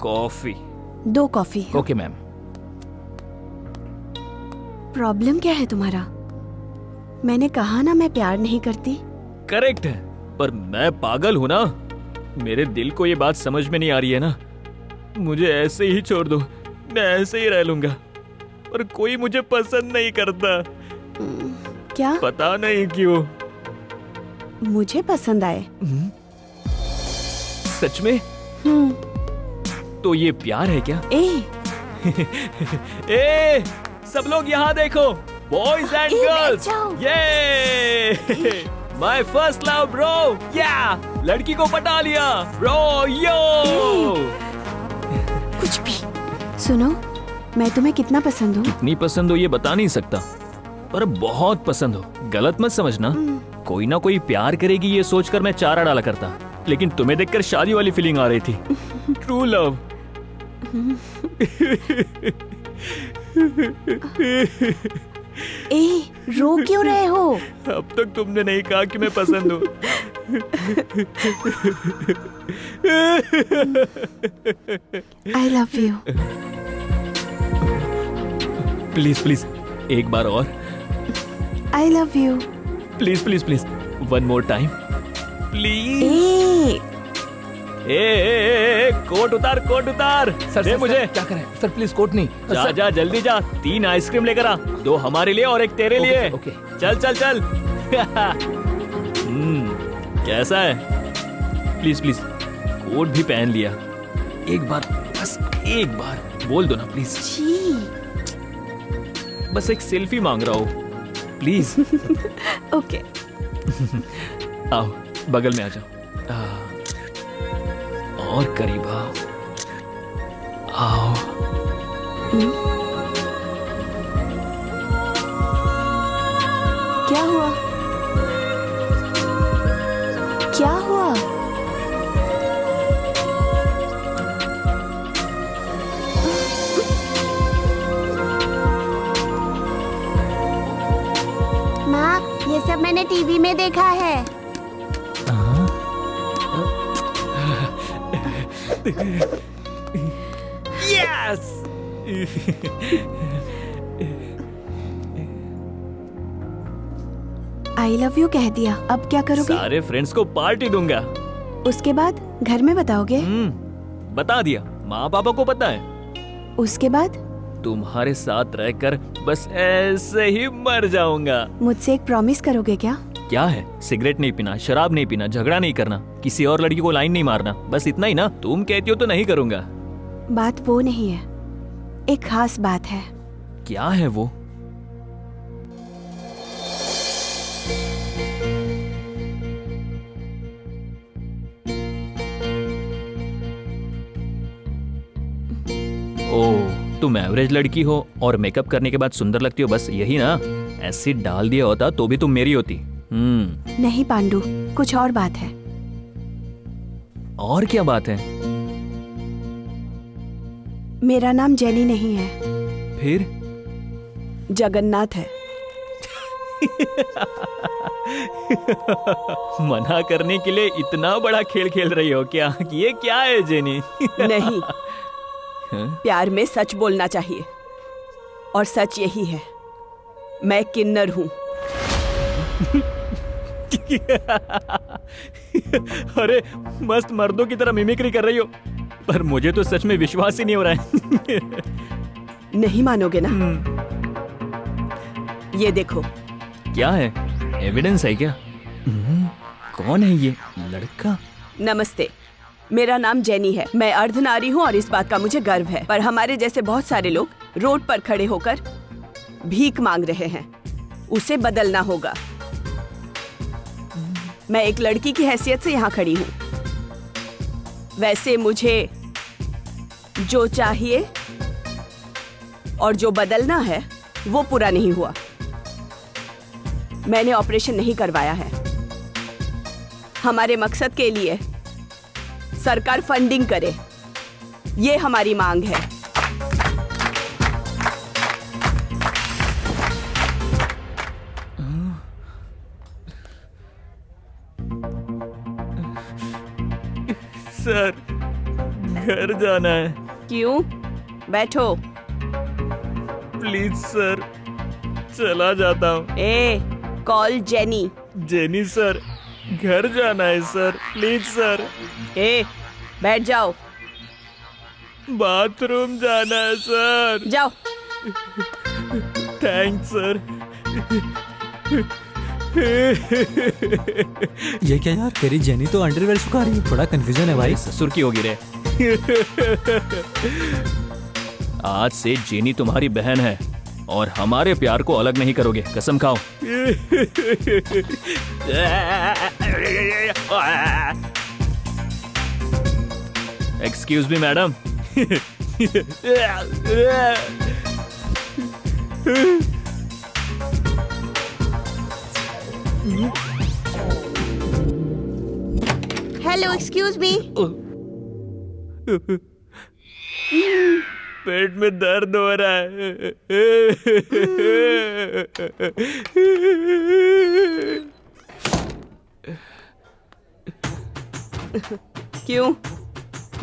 Coffee. 2 coffee. Okay ma'am. Problem क्या है तुम्हारा? मैंने कहा ना मैं प्यार नहीं करती। करेक्ट है, पर मैं पागल हूं ना। मेरे दिल को ये बात समझ में नहीं आ रही है ना। मुझे ऐसे ही छोड़ दो, मैं ऐसे ही रह लूंगा। पर कोई मुझे पसंद नहीं करता। क्या? पता नहीं क्यों। मुझे पसंद आए। सच में? तो ये प्यार है क्या? ए, सब लोग यहाँ देखो, बॉयज एंड गर्ल्स। ये माय फर्स्ट लव ब्रो। या लड़की को पटा लिया ब्रो। यो कुछ भी। सुनो, मैं तुम्हें कितना पसंद हूँ? कितनी पसंद हो ये बता नहीं सकता, पर बहुत पसंद हो। गलत मत समझना। कोई ना कोई प्यार करेगी ये सोचकर मैं चारा डाला करता, लेकिन तुम्हें देखकर शादी वाली फीलिंग आ रही थी। True love. ए, रो क्यों रहे हो? अब तक तुमने नहीं कहा कि मैं पसंद हूँ। I love you. Please please एक बार और। I love you. Please please please one more time please. Coat उतार, कोट उतार। सर, दे सर, मुझे। सर, क्या करें सर? प्लीज कोट नहीं। जा सर, जा जल्दी जा। 3 आइसक्रीम लेकर आ, 2 हमारे लिए और 1 तेरे ओके, लिए। ओके। चल चल चल। कैसा है? प्लीज प्लीज कोट भी पहन लिया। एक बार, बस एक बार बोल दो ना प्लीज। बस एक सेल्फी मांग रहा हूँ प्लीज। ओके। आओ बगल में आ जाओ। और करीब आओ। आओ। क्या हुआ? क्या हुआ? माँ, ये सब मैंने टीवी में देखा है। यस। आई लव यू कह दिया, अब क्या करोगे? सारे फ्रेंड्स को पार्टी दूंगा। उसके बाद घर में बताओगे? बता दिया, माँ पापा को पता है। उसके बाद? तुम्हारे साथ रहकर बस ऐसे ही मर जाऊंगा। मुझसे एक प्रॉमिस करोगे क्या? क्या है? सिगरेट नहीं पीना, शराब नहीं पीना, झगड़ा नहीं करना, किसी और लड़की को लाइन नहीं मारना, बस इतना ही ना? तुम कहती हो तो नहीं करूंगा। बात वो नहीं है, एक खास बात है। क्या है वो? ओह, तुम एवरेज लड़की हो और मेकअप करने के बाद सुंदर लगती हो, बस यही ना? एसिड डाल दिया होता तो भी तुम मेरी होती। नहीं पांडु, कुछ और बात है। और क्या बात है? मेरा नाम जेनी नहीं है। फिर? जगन्नाथ है। मना करने के लिए इतना बड़ा खेल खेल रही हो क्या? ये क्या है जेनी? नहीं, प्यार में सच बोलना चाहिए, और सच यही है, मैं किन्नर हूँ। अरे मस्त मर्दों की तरह मिमिक्री कर रही हो, पर मुझे तो सच में विश्वास ही नहीं हो रहा है। नहीं मानोगे ना? ये देखो। क्या है? एविडेंस है क्या? कौन है ये लड़का? नमस्ते, मेरा नाम जेनी है। मैं अर्धनारी हूँ और इस बात का मुझे गर्व है, पर हमारे जैसे बहुत सारे लोग रोड पर खड़े होकर भीख मांग रहे हैं, उसे बदलना होगा। मैं एक लड़की की हैसियत से यहाँ खड़ी हूँ। वैसे मुझे जो चाहिए और जो बदलना है वो पूरा नहीं हुआ। मैंने ऑपरेशन नहीं करवाया है। हमारे मकसद के लिए सरकार फंडिंग करे, ये हमारी मांग है। सर, घर जाना है। क्यों? बैठो। प्लीज सर, चला जाता हूँ। ए, कॉल जेनी। जेनी सर, घर जाना है सर, प्लीज सर। ए, बैठ जाओ। बाथरूम जाना है सर। जाओ। Thanks sir. ये क्या यार, तेरी जेनी तो अंडरवेयर सुखा रही है। थोड़ा कंफ्यूजन है भाई। ससुर की होगी रे। आज से जेनी तुम्हारी बहन है और हमारे प्यार को अलग नहीं करोगे, कसम खाओ। Excuse me madam. Hello, excuse me. पेट में दर्द हो रहा है। क्यों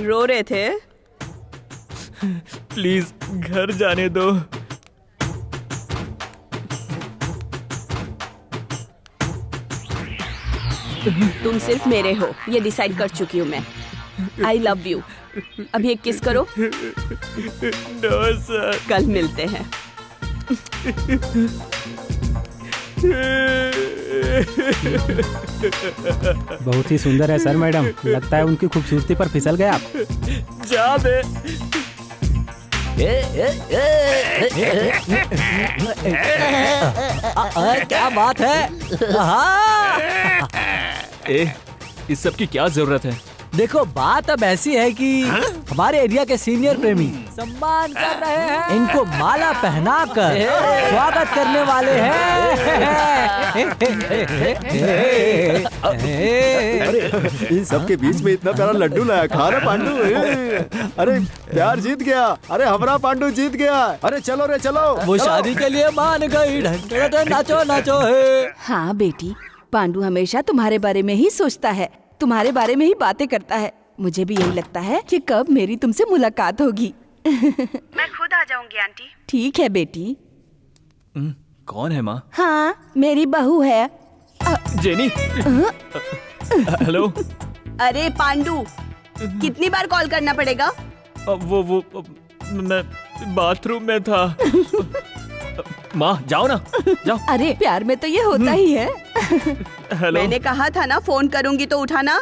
रो रहे थे? प्लीज घर जाने दो। तुम सिर्फ मेरे हो, ये डिसाइड कर चुकी हूँ मैं। I love you. अभी एक किस करो। No sir. कल मिलते हैं। बहुत ही सुंदर है सर मैडम, लगता है उनकी खूबसूरती पर फिसल गए आप। जा बे। क्या बात है? इस सब की क्या जरूरत है? देखो बात अब ऐसी है कि हमारे एरिया के सीनियर प्रेमी सम्मान कर रहे हैं, इनको माला पहनाकर स्वागत करने वाले हैं। इन सब के बीच में इतना प्यारा लड्डू लाया, खा रहा पांडू। अरे प्यार जीत गया, अरे हमारा पांडू जीत गया। अरे चलो रे चलो, वो शादी के लिए मान गई, नाचो नाचो है। हाँ बेटी, पांडू हमेशा तुम्हारे बारे में ही सोचता है, तुम्हारे बारे में ही बातें करता है। मुझे भी यही लगता है कि कब मेरी तुमसे मुलाकात होगी। मैं खुद आ जाऊंगी आंटी। ठीक है बेटी। कौन है माँ? हाँ, मेरी बहू है। जेनी। हेलो। अरे पांडू, कितनी बार कॉल करना पड़ेगा? वो मैं बाथरूम में था। माँ जाओ ना, जाओ। अरे प्यार में तो ये होता ही है। हेलो। मैंने कहा था ना फोन करूंगी तो उठाना।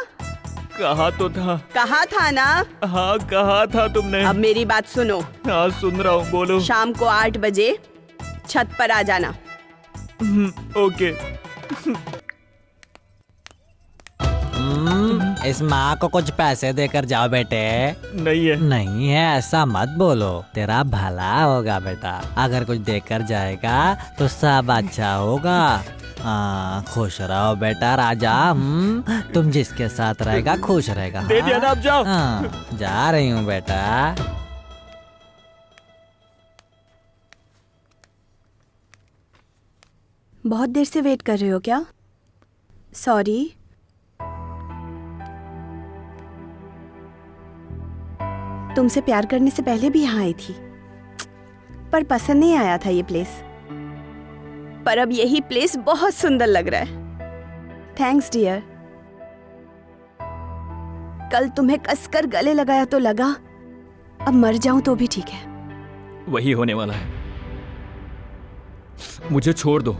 कहा तो था। कहा था ना? हाँ कहा था तुमने। अब मेरी बात सुनो। हाँ सुन रहा हूँ, बोलो। शाम को 8 बजे छत पर आ जाना। ओके। इस माँ को कुछ पैसे देकर जाओ बेटे। नहीं है। नहीं है ऐसा मत बोलो, तेरा भला होगा बेटा। अगर कुछ देकर जाएगा तो सब अच्छा होगा। खुश रहो बेटा राजा। तुम जिसके साथ रहेगा खुश रहेगा। दे दिया ना, अब जाओ। जा रही हूँ बेटा। बहुत देर से वेट कर रहे हो क्या? सॉरी। तुमसे प्यार करने से पहले भी यहाँ आई थी, पर पसंद नहीं आया था ये प्लेस। पर अब यही प्लेस बहुत सुंदर लग रहा है। Thanks dear. कल तुम्हें कसकर गले लगाया तो लगा, अब मर जाऊं तो भी ठीक है। वही होने वाला है। मुझे छोड़ दो।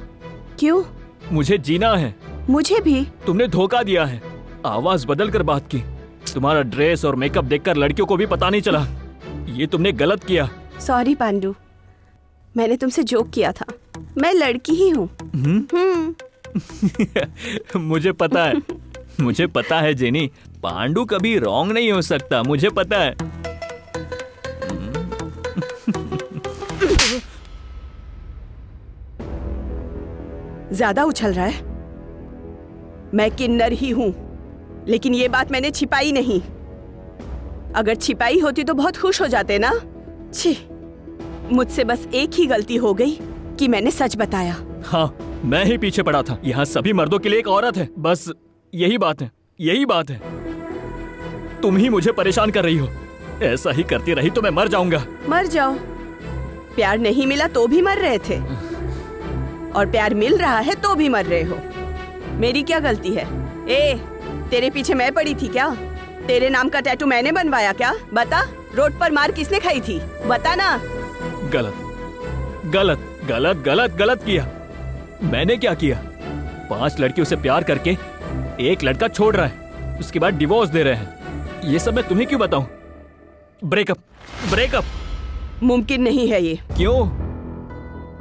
क्यों? मुझे जीना है। मुझे भी। तुमने धोखा दिया है, आवाज बदल कर बात की। तुम्हारा ड्रेस और मेकअप देखकर लड़कियों को भी पता नहीं चला। ये तुमने गलत किया। सॉरी पांडू, मैंने तुमसे जोक किया था। मैं लड़की ही हूँ। मुझे पता है, मुझे पता है जेनी, पांडू कभी रॉन्ग नहीं हो सकता, मुझे पता है। ज्यादा उछल रहा है। मैं किन्नर ही हूँ, लेकिन ये बात मैंने छिपाई नहीं। अगर छिपाई होती तो बहुत खुश हो जाते ना। छी, मुझसे बस एक ही गलती हो गई कि मैंने सच बताया। हाँ, मैं ही पीछे पड़ा था। यहाँ सभी मर्दों के लिए एक औरत है, बस यही बात है, यही बात है। तुम ही मुझे परेशान कर रही हो। ऐसा ही करती रही तो मैं मर जाऊंगा। मर जाओ। प्यार नहीं मिला तो भी मर रहे थे, और प्यार मिल रहा है तो भी मर रहे हो। मेरी क्या गलती है? ए, तेरे पीछे मैं पड़ी थी क्या? तेरे नाम का टैटू मैंने बनवाया क्या? बता, रोड पर मार किसने खाई थी? बता ना। गलत गलत गलत गलत गलत किया। मैंने क्या किया? 5 लड़कियों से प्यार करके एक लड़का छोड़ रहा है, उसके बाद डिवोर्स दे रहे हैं। ये सब मैं तुम्हें क्यों बताऊं? ब्रेकअप ब्रेकअप मुमकिन नहीं है ये। क्यों?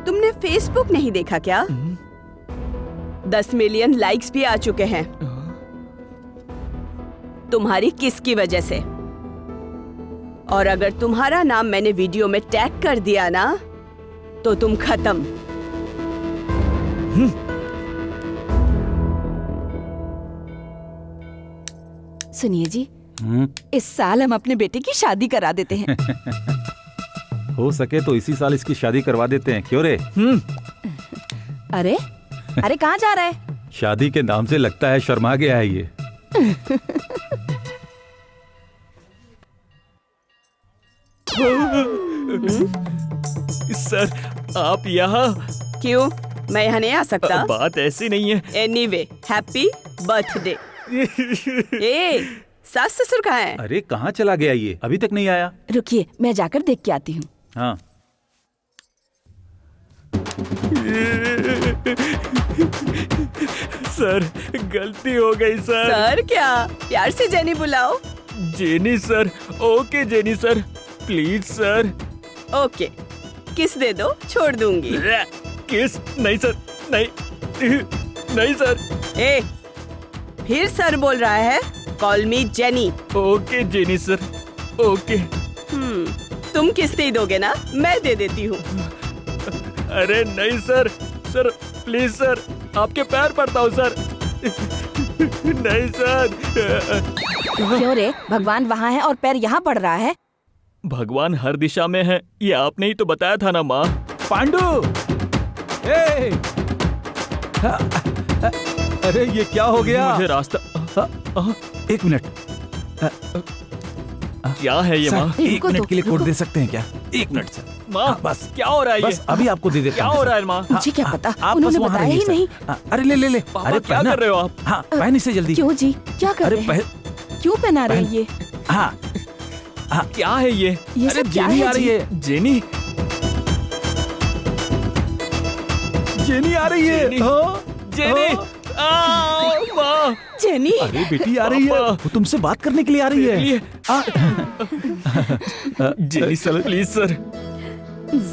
तुमने फेसबुक नहीं देखा क्या? 10 मिलियन लाइक्स भी आ चुके हैं तुम्हारी किस की वजह से। और अगर तुम्हारा नाम मैंने वीडियो में टैग कर दिया ना, तो तुम खत्म। सुनिए जी, इस साल हम अपने बेटे की शादी करा देते हैं। हो सके तो इसी साल इसकी शादी करवा देते हैं। क्यों रे? अरे अरे कहाँ जा रहा है? शादी के नाम से लगता है शर्मा गया है ये। सर, आप यहाँ? क्यों? मैं यहाँ नहीं आ सकता? बात ऐसी नहीं है। Anyway, happy birthday. ए, सास ससुर कहाँ है? अरे कहाँ चला गया ये? अभी तक नहीं आया। रुकिए, मैं जाकर देख के आती हूँ। हाँ। सर, गलती हो गई सर। सर क्या? प्यार से जेनी बुलाओ। Jenny sir. Okay jenny sir, please sir. Okay, किस दे दो, छोड़ दूंगी। किस? नहीं सर, नहीं नहीं सर। ए, फिर सर बोल रहा है? कॉल मी jenny. Okay jenny sir, okay. तुम किस्ती दोगे ना, मैं दे देती हूँ। अरे नहीं सर, सर प्लीज सर, आपके पैर पड़ता हूँ सर। नहीं सर। क्यों रे, भगवान वहाँ है और पैर यहाँ पड़ रहा है? भगवान हर दिशा में है, ये आपने ही तो बताया था ना माँ। पांडु, अरे ये क्या हो गया? मुझे रास्ता। एक मिनट, क्या है ये माँ? एक मिनट के लिए कोड दे सकते हैं क्या? एक मिनट सर। माँ बस क्या हो रहा है? बस अभी आपको दे देता क्या हूं, हो सर। रहा है माँ? मुझे क्या पता, आप उन्होंने बस वहाँ बताया रहिए, ही सर। नहीं। अरे ले। पापा अरे क्या पहना। कर रहे हो आप? हाँ पहन इसे जल्दी। क्यों जी, क्या कर अरे रहे हैं? क्यों पहना रहे हैं ये? हाँ क्या है ये? ये अरे सब क्या जेनी है आ रही जी? है। जेनी, जेनी आ रही है। जेनी, माँ। जेनी, अरे बेटी आ रही है, वो तुमसे बात करने के लिए आ रही है। Jenny sir please sir.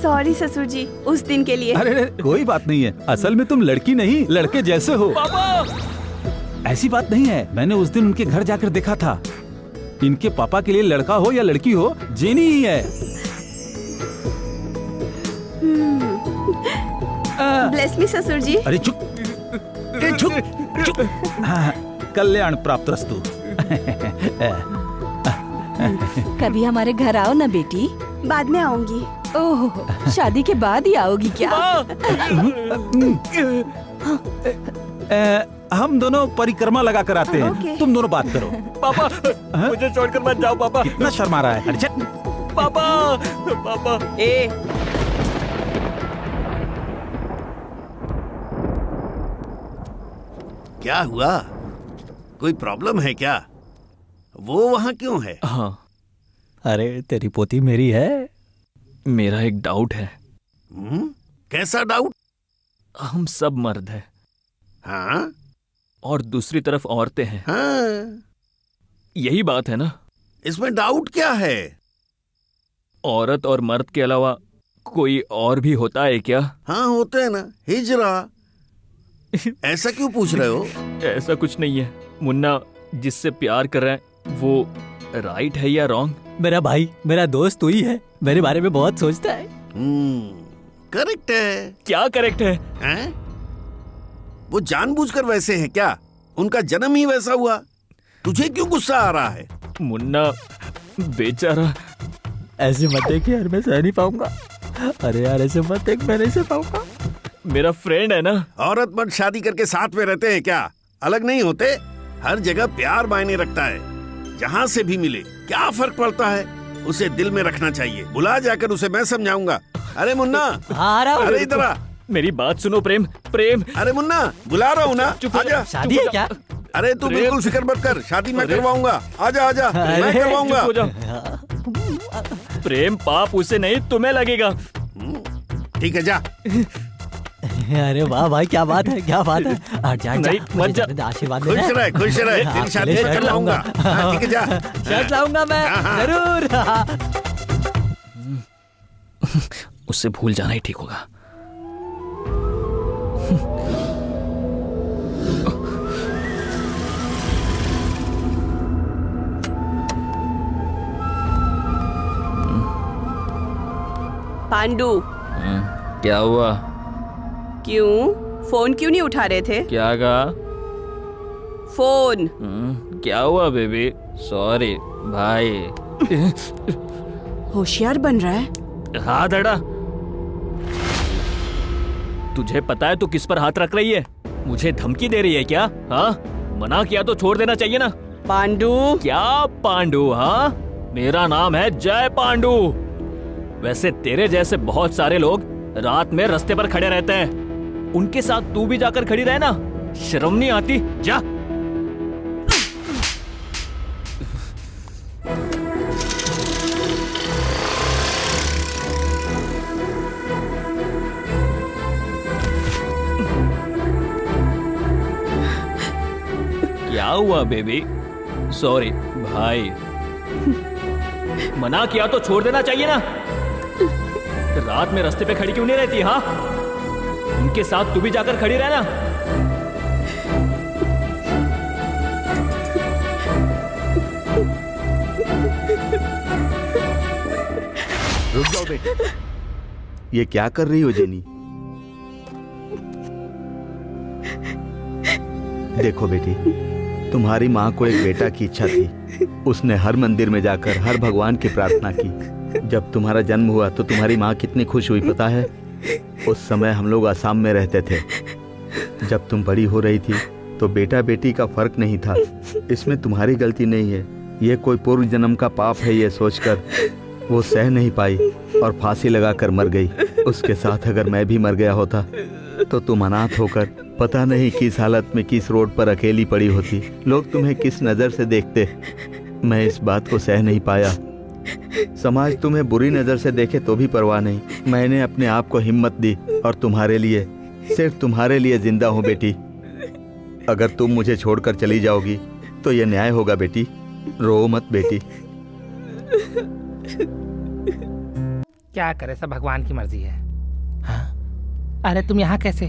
Sorry ससुर जी, उस दिन के लिए। अरे कोई बात नहीं है, असल में तुम लड़की नहीं लड़के जैसे हो। पापा ऐसी बात नहीं है, मैंने उस दिन उनके घर जाकर देखा था। इनके पापा के लिए लड़का हो या लड़की हो, जेनी ही है। ब्लेस मी ससुर जी। अरे चुप चुप। हाँ, कल्याण प्राप्त रस्तु। कभी हमारे घर आओ ना बेटी। बाद में आऊंगी। ओह, शादी के बाद ही आओगी क्या? हम दोनों परिक्रमा लगा कर आते हैं। ओके। तुम दोनों बात करो। पापा मुझे छोड़कर मत जाओ पापा। कितना शर्मा रहा है। अरे चल। पापा पापा। क्या हुआ? कोई प्रॉब्लम है क्या? वो वहाँ क्यों है? हाँ, अरे तेरी पोती मेरी है। मेरा एक डाउट है। कैसा डाउट? हम सब मर्द हैं। हाँ और दूसरी तरफ औरतें हैं। हाँ, यही बात है ना? इसमें डाउट क्या है? औरत और मर्द के अलावा कोई और भी होता है क्या? हाँ होते हैं ना, हिजरा। ऐसा क्यों पूछ रहे हो? ऐसा कुछ नहीं है। मुन्ना जिससे प्यार कर रहा है वो राइट है या रॉन्ग? मेरा भाई, मेरा दोस्त तू ही है, मेरे बारे में बहुत सोचता है। करेक्ट है। क्या करेक्ट है? हैं? वो जानबूझकर वैसे हैं क्या? उनका जन्म ही वैसा हुआ। तुझे क्यों गुस्सा आ रहा है? मुन्ना बेचारा। ऐसे मत देख यार, मैं सह नहीं पाऊंगा। अरे यार ऐसे मत देख, मैं नहीं सह पाऊंगा। मेरा फ्रेंड है ना। औरत मर्द शादी करके साथ में रहते हैं क्या? अलग नहीं होते। हर जगह प्यार मायने रखता है। जहाँ से भी मिले क्या फर्क पड़ता है? उसे दिल में रखना चाहिए। बुला जाकर उसे मैं समझाऊंगा। अरे मुन्ना, अरे इधर आ। मेरी बात सुनो प्रेम। प्रेम, अरे मुन्ना, बुला रहा हूँ ना, आजा। शादी है क्या? अरे तू बिल्कुल फिक्र मत कर, शादी मैं करवाऊंगा। आजा आजा, मैं करवाऊंगा। प्रेम पाप उसे नहीं तुम्हें लगेगा। ठीक है जा। अरे वाह भाई, क्या बात है, क्या बात है। जा नहीं, मत जा। आशीर्वाद खुश रहे, खुश रहे। तेरी शादी मैं करवाऊंगा। हाँ, ठीक है जा। शर्ट लाऊंगा मैं जरूर। उससे भूल जाना ही ठीक होगा। पांडु, क्या हुआ? क्यों फोन क्यों नहीं उठा रहे थे? क्या कहा? फोन। क्या हुआ बेबी? सॉरी भाई। होशियार बन रहा है। हाथ हटा। तुझे पता है तू किस पर हाथ रख रही है? मुझे धमकी दे रही है क्या? हाँ, मना किया तो छोड़ देना चाहिए ना। पांडु। क्या पांडु? हाँ, मेरा नाम है जय पांडु। वैसे तेरे जैसे बहुत सारे लोग रात में रास्ते पर खड़े रहते हैं। उनके साथ तू भी जाकर खड़ी रहे ना। शर्म नहीं आती? जा। क्या हुआ बेबी? सॉरी भाई। मना किया तो छोड़ देना चाहिए ना। रात में रास्ते पे खड़ी क्यों नहीं रहती? हाँ, उनके साथ तू भी जाकर खड़ी रहना। रुक जाओ बेटी। ये क्या कर रही हो जेनी? देखो बेटी, तुम्हारी माँ को एक बेटा की इच्छा थी। उसने हर मंदिर में जाकर हर भगवान की प्रार्थना की। जब तुम्हारा जन्म हुआ तो तुम्हारी माँ कितनी खुश हुई पता है? उस समय हम लोग असम में रहते थे। जब तुम बड़ी हो रही थी तो बेटा बेटी का फर्क नहीं था। इसमें तुम्हारी गलती नहीं है। ये कोई पूर्व जन्म का पाप है, ये सोचकर वो सह नहीं पाई और फांसी लगाकर मर गई। उसके साथ अगर मैं भी मर गया होता तो तुम अनाथ होकर पता नहीं किस हालत में किस रोड पर अकेली पड़ी होती। लोग तुम्हें किस नज़र से देखते, मैं इस बात को सह नहीं पाया। समाज तुम्हें बुरी नज़र से देखे तो भी परवाह नहीं। मैंने अपने आप को हिम्मत दी और तुम्हारे लिए, सिर्फ तुम्हारे लिए जिंदा हूँ बेटी। अगर तुम मुझे छोड़कर चली जाओगी तो ये न्याय होगा बेटी। रो मत बेटी। क्या करे, सब भगवान की मर्जी है। हाँ? अरे तुम यहाँ कैसे?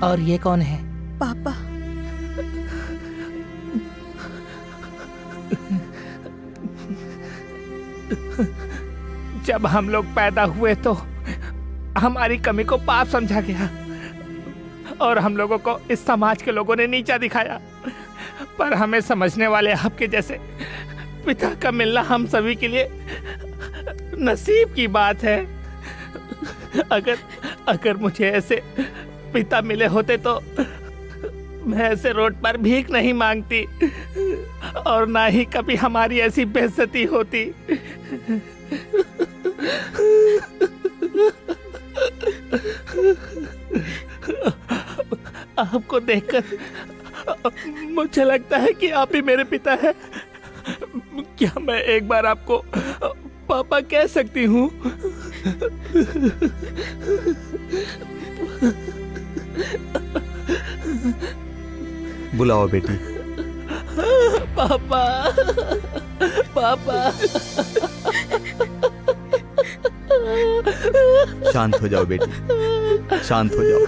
और ये कौन है? पापा। जब हम लोग पैदा हुए तो हमारी कमी को पाप समझा गया और हम लोगों को इस समाज के लोगों ने नीचा दिखाया। पर हमें समझने वाले आपके जैसे पिता का मिलना हम सभी के लिए नसीब की बात है। अगर मुझे ऐसे पिता मिले होते तो मैं ऐसे रोड पर भीख नहीं मांगती और ना ही कभी हमारी ऐसी बेइज्जती होती। आपको देखकर मुझे लगता है कि आप ही मेरे पिता हैं। क्या मैं एक बार आपको पापा कह सकती हूँ? बुलाओ बेटी। पापा, पापा। शांत हो जाओ बेटी, शांत हो जाओ।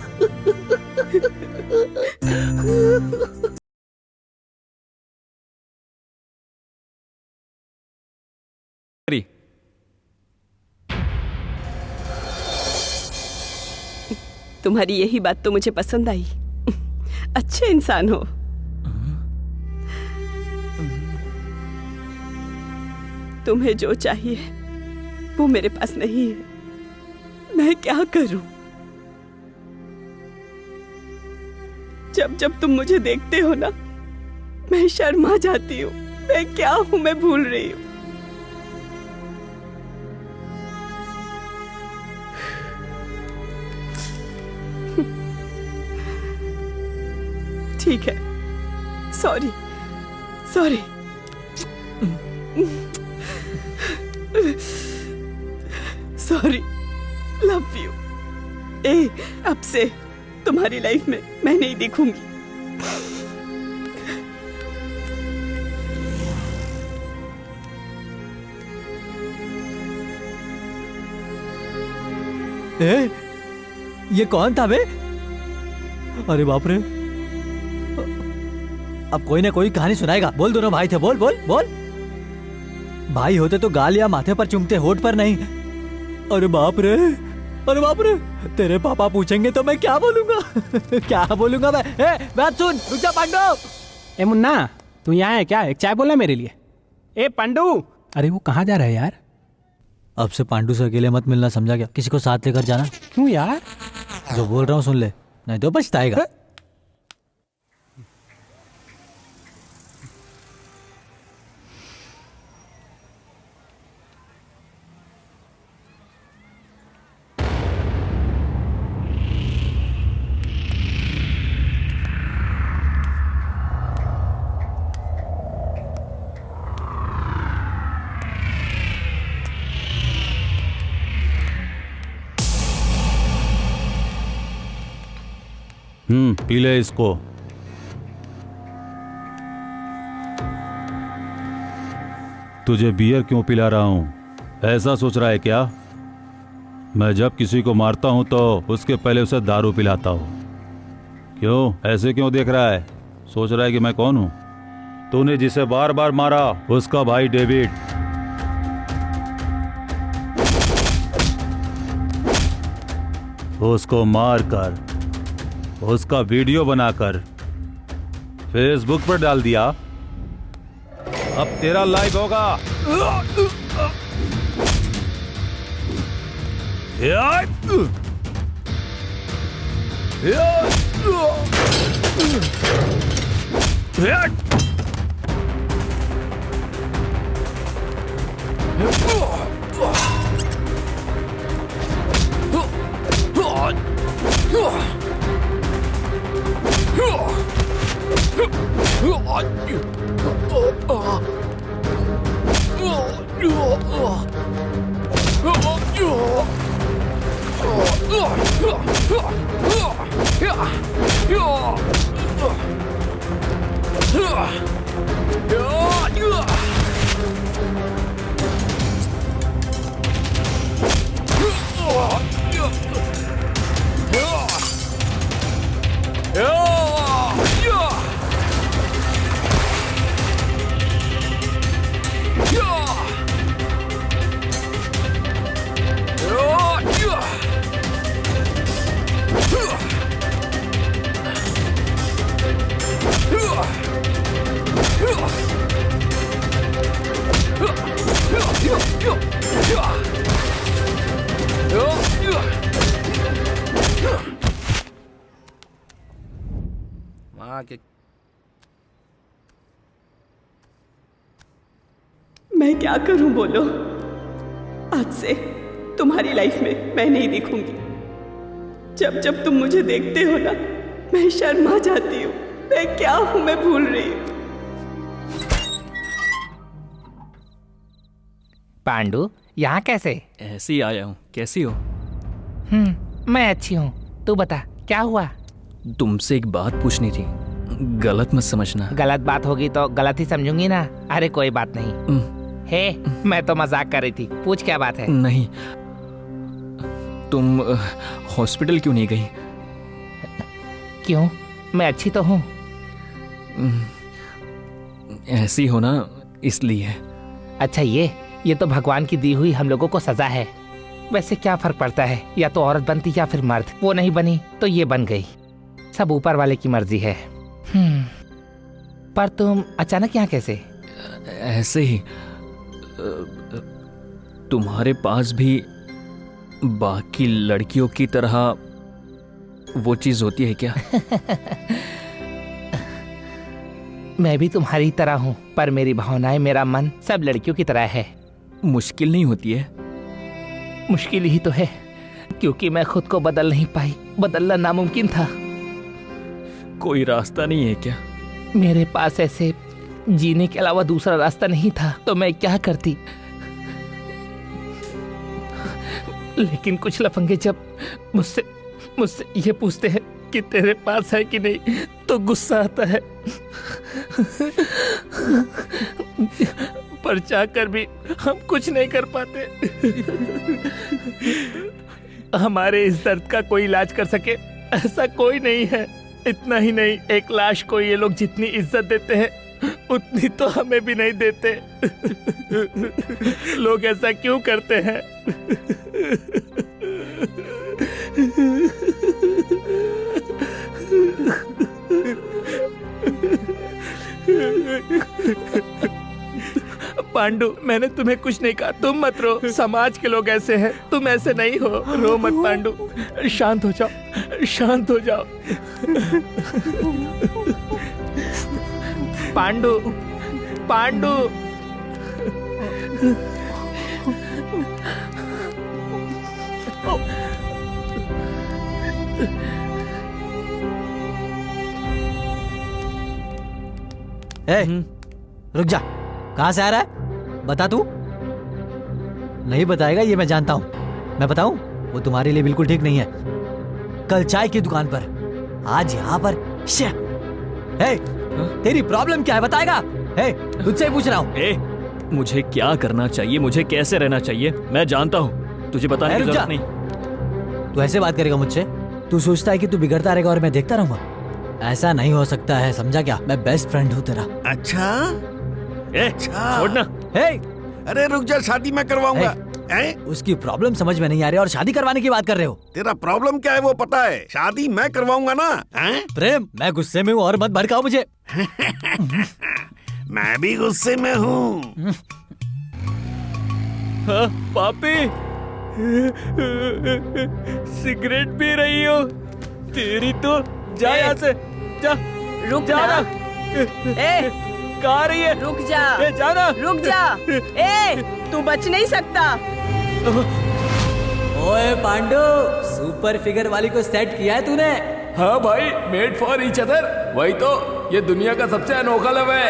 तुम्हारी यही बात तो मुझे पसंद आई। अच्छे इंसान हो। तुम्हें जो चाहिए वो मेरे पास नहीं है। मैं क्या करूं? जब जब तुम मुझे देखते हो ना, मैं शर्मा जाती हूँ। मैं क्या हूं, मैं भूल रही हूँ। ठीक है, sorry, sorry. Sorry, love you. अब से तुम्हारी लाइफ में मैं नहीं दिखूंगी। ये कौन था बे? अरे बाप रे, अब कोई ना कोई कहानी सुनाएगा। बोल, दोनों भाई थे। बोल बोल बोल। भाई होते तो गाल या माथे पर चुमते, होठ पर नहीं। अरे बाप रे, अरे बाप रे, तेरे पापा पूछेंगे तो मैं क्या बोलूंगा? क्या बोलूंगा मैं? बात सुन, रुक जा पांडु। ए मुन्ना, तू यहाँ है क्या? एक चाय बोला मेरे लिए। ए पांडु। अरे वो कहाँ जा रहा है यार? अब से पांडु से अकेले मत मिलना, समझा क्या? किसी को साथ लेकर जाना। क्यों यार? जो बोल रहा हूँ सुन ले, नहीं तो पछताएगा। पी ले इसको। तुझे बियर क्यों पिला रहा हूं? ऐसा सोच रहा है क्या? मैं जब किसी को मारता हूं तो उसके पहले उसे दारू पिलाता हूं। क्यों, ऐसे क्यों देख रहा है? सोच रहा है कि मैं कौन हूं? तूने जिसे बार बार मारा उसका भाई डेविड। उसको मारकर उसका वीडियो बनाकर फेसबुक पर डाल दिया। अब तेरा लाइक होगा। मैं क्या करूं बोलो? आज से तुम्हारी लाइफ में मैं नहीं दिखूंगी। जब जब तुम मुझे देखते हो ना, मैं शर्मा जाती हूँ। मैं क्या हूँ मैं भूल रही हूँ। पांडु, यहाँ कैसे? ऐसे ही आया हूँ। कैसी हो? मैं अच्छी हूँ। तू बता क्या हुआ? तुमसे एक बात पूछनी थी, गलत मत समझना। गलत बात होगी तो गलत ही समझूंगी ना। अरे कोई बात नहीं। हे, मैं तो मजाक कर रही थी। पूछ क्या बात है? नहीं, तुम हॉस्पिटल क्यों नहीं गई? क्यों? मैं अच्छी तो हूँ। ऐसी हो ना, इसलिए। अच्छा, ये तो भगवान की दी हुई हम लोगों को सजा है। वैसे क्या फर्क पड़ता है, या तो औरत बनती या फिर मर्द। वो नहीं बनी तो ये बन गई। सब ऊपर वाले की मर्जी है। पर तुम अचानक यहाँ कैसे? ऐसे ही। तुम्हारे पास भी बाकी लड़कियों की तरह वो चीज होती है क्या? मैं भी तुम्हारी तरह हूँ, पर मेरी भावनाएं, मेरा मन सब लड़कियों की तरह है। मुश्किल नहीं होती है? मुश्किल ही तो है, क्योंकि मैं खुद को बदल नहीं पाई। बदलना नामुमकिन था। कोई रास्ता नहीं है क्या? मेरे पास ऐसे जीने के अलावा दूसरा रास्ता नहीं था, तो मैं क्या करती। लेकिन कुछ लफंगे जब मुझसे ये पूछते हैं कि तेरे पास है कि नहीं, तो गुस्सा आता है। पर चाहकर भी हम कुछ नहीं कर पाते। हमारे इस दर्द का कोई इलाज कर सके ऐसा कोई नहीं है। इतना ही नहीं, एक लाश को ये लोग जितनी इज्जत देते हैं उतनी तो हमें भी नहीं देते। लोग ऐसा क्यों करते हैं? पांडु, मैंने तुम्हें कुछ नहीं कहा। तुम मत रो। समाज के लोग ऐसे हैं, तुम ऐसे नहीं हो। रो मत पांडु, शांत हो जाओ, शांत हो जाओ। पांडु, पांडु। रुक जा। कहाँ से आ रहा है? बता तू। नहीं बताएगा ये मैं जानता हूँ। मैं बताऊँ? वो तुम्हारे लिए बिल्कुल ठीक नहीं है। कल चाय की दुकान पर, आज यहाँ पर। तेरी प्रॉब्लम क्या है बताएगा? तुझसे ही पूछ रहा हूँ। मुझे क्या करना चाहिए, मुझे कैसे रहना चाहिए, मैं जानता हूँ। तुझे बताने की जरूरत नहीं। तू ऐसे बात करेगा मुझसे? तू सोचता है कि तू बिगड़ता रहेगा और मैं देखता रहूंगा? ऐसा नहीं हो सकता है, समझा क्या? मैं बेस्ट फ्रेंड हूँ तेरा। अच्छा अच्छा छोड़ना। अरे रुक जा, शादी मैं करवाऊंगा। उसकी प्रॉब्लम समझ में नहीं आ रही और शादी करवाने की बात कर रहे हो। तेरा प्रॉब्लम क्या है वो पता है, शादी मैं करवाऊंगा ना। प्रेम, मैं गुस्से में हूँ और मत भड़काओ मुझे। मैं भी गुस्से में हूँ। पापी, सिगरेट पी रही हो? तेरी तो जा यहाँ से, जा। रुक जा ना। कहाँ रही है? रुक जा। जाना। रुक जा। तू बच नहीं सकता। ओए पांडु, सुपर फिगर वाली को सेट किया है तूने? हाँ भाई, मेड फॉर ईच अदर। वही तो, ये दुनिया का सबसे अनोखा लव है।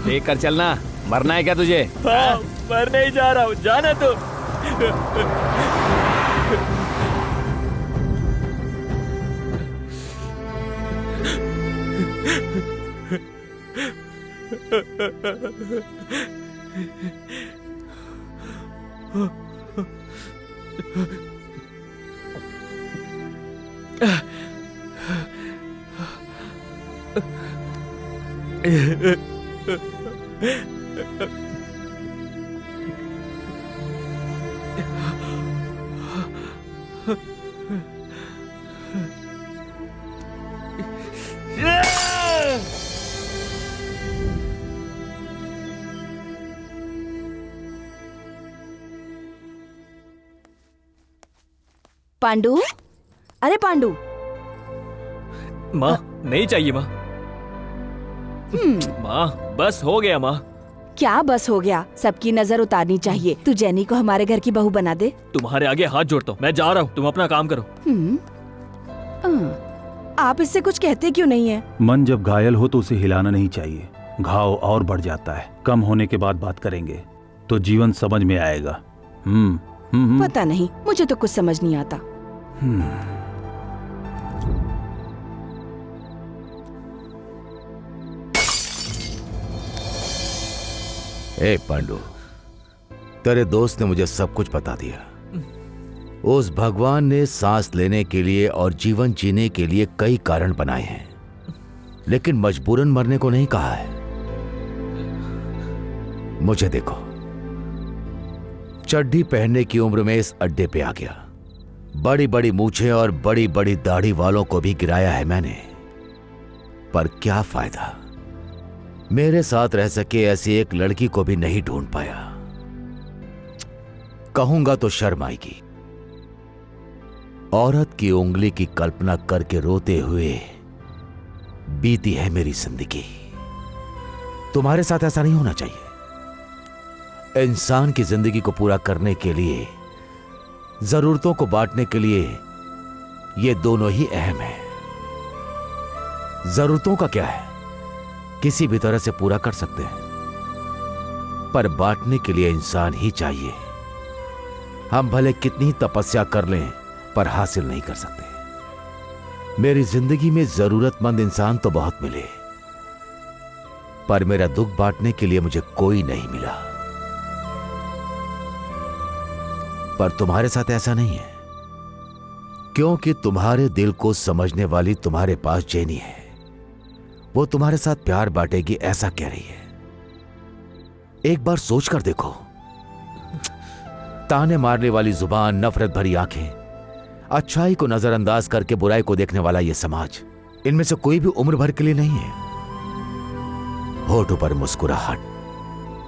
लेकर चलना। मरना है क्या तुझे? हाँ, मरने ही जा रहा हूँ, जाना तू। पांडु, अरे पांडु। माँ, नहीं चाहिए माँ। माँ, बस हो गया माँ। क्या बस हो गया? सबकी नजर उतारनी चाहिए। तू जेनी को हमारे घर की बहू बना दे। तुम्हारे आगे हाथ जोड़ता हूँ, मैं जा रहा हूँ, तुम अपना काम करो। आप इससे कुछ कहते क्यों नहीं है? मन जब घायल हो तो उसे हिलाना नहीं चाहिए, घाव और बढ़ जाता है। कम होने के बाद बात करेंगे तो जीवन समझ में आएगा। पता नहीं, मुझे तो कुछ समझ नहीं आता। ए पांडु, तेरे दोस्त ने मुझे सब कुछ बता दिया। उस भगवान ने सांस लेने के लिए और जीवन जीने के लिए कई कारण बनाए हैं, लेकिन मजबूरन मरने को नहीं कहा है। मुझे देखो, चड्डी पहनने की उम्र में इस अड्डे पे आ गया। बड़ी बड़ी मूछें और बड़ी बड़ी दाढ़ी वालों को भी गिराया है मैंने, पर क्या फायदा? मेरे साथ रह सके ऐसी एक लड़की को भी नहीं ढूंढ पाया। कहूंगा तो शर्म आएगी। औरत की उंगली की कल्पना करके रोते हुए बीती है मेरी जिंदगी। तुम्हारे साथ ऐसा नहीं होना चाहिए। इंसान की जिंदगी को पूरा करने के लिए, जरूरतों को बांटने के लिए ये दोनों ही अहम है। जरूरतों का क्या है, किसी भी तरह से पूरा कर सकते हैं, पर बांटने के लिए इंसान ही चाहिए। हम भले कितनी तपस्या कर लें पर हासिल नहीं कर सकते। मेरी जिंदगी में जरूरतमंद इंसान तो बहुत मिले, पर मेरा दुख बांटने के लिए मुझे कोई नहीं मिला। पर तुम्हारे साथ ऐसा नहीं है, क्योंकि तुम्हारे दिल को समझने वाली तुम्हारे पास जेनी है। वो तुम्हारे साथ प्यार बांटेगी ऐसा कह रही है। एक बार सोच कर देखो, ताने मारने वाली जुबान, नफरत भरी आंखें, अच्छाई को नजरअंदाज करके बुराई को देखने वाला यह समाज, इनमें से कोई भी उम्र भर के लिए नहीं है। होठों पर मुस्कुराहट,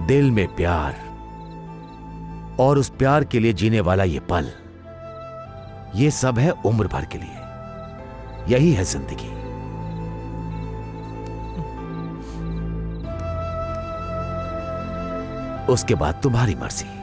दिल में प्यार, और उस प्यार के लिए जीने वाला ये पल, ये सब है उम्र भर के लिए। यही है जिंदगी। उसके बाद तुम्हारी मर्जी।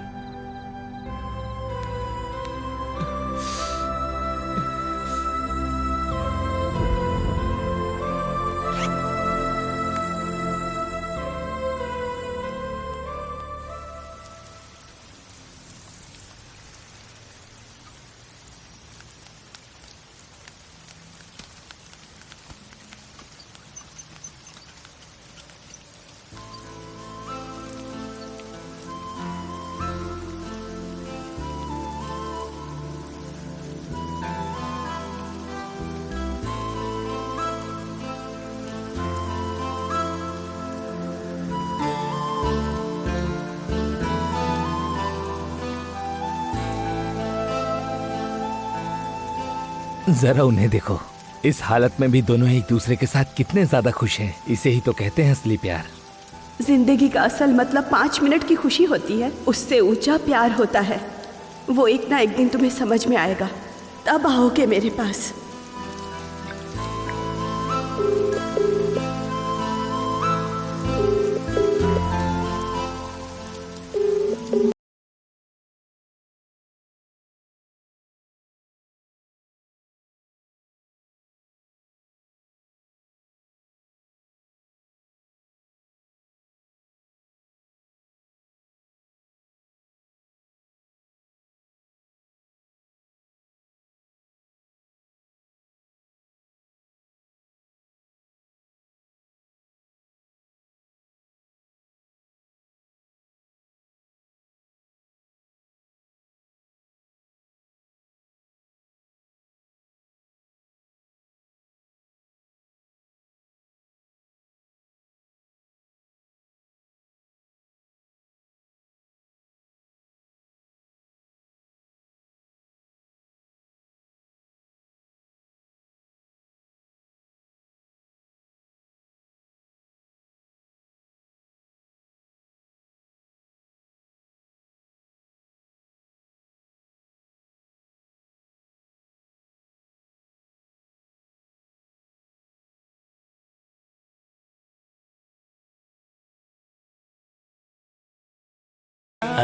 जरा उन्हें देखो, इस हालत में भी दोनों एक दूसरे के साथ कितने ज्यादा खुश हैं। इसे ही तो कहते हैं असली प्यार। जिंदगी का असल मतलब 5 मिनट की खुशी होती है, उससे ऊंचा प्यार होता है। वो एक ना एक दिन तुम्हें समझ में आएगा, तब आओगे मेरे पास।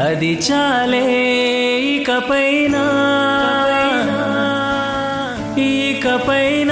అది చాలే ఇకపైన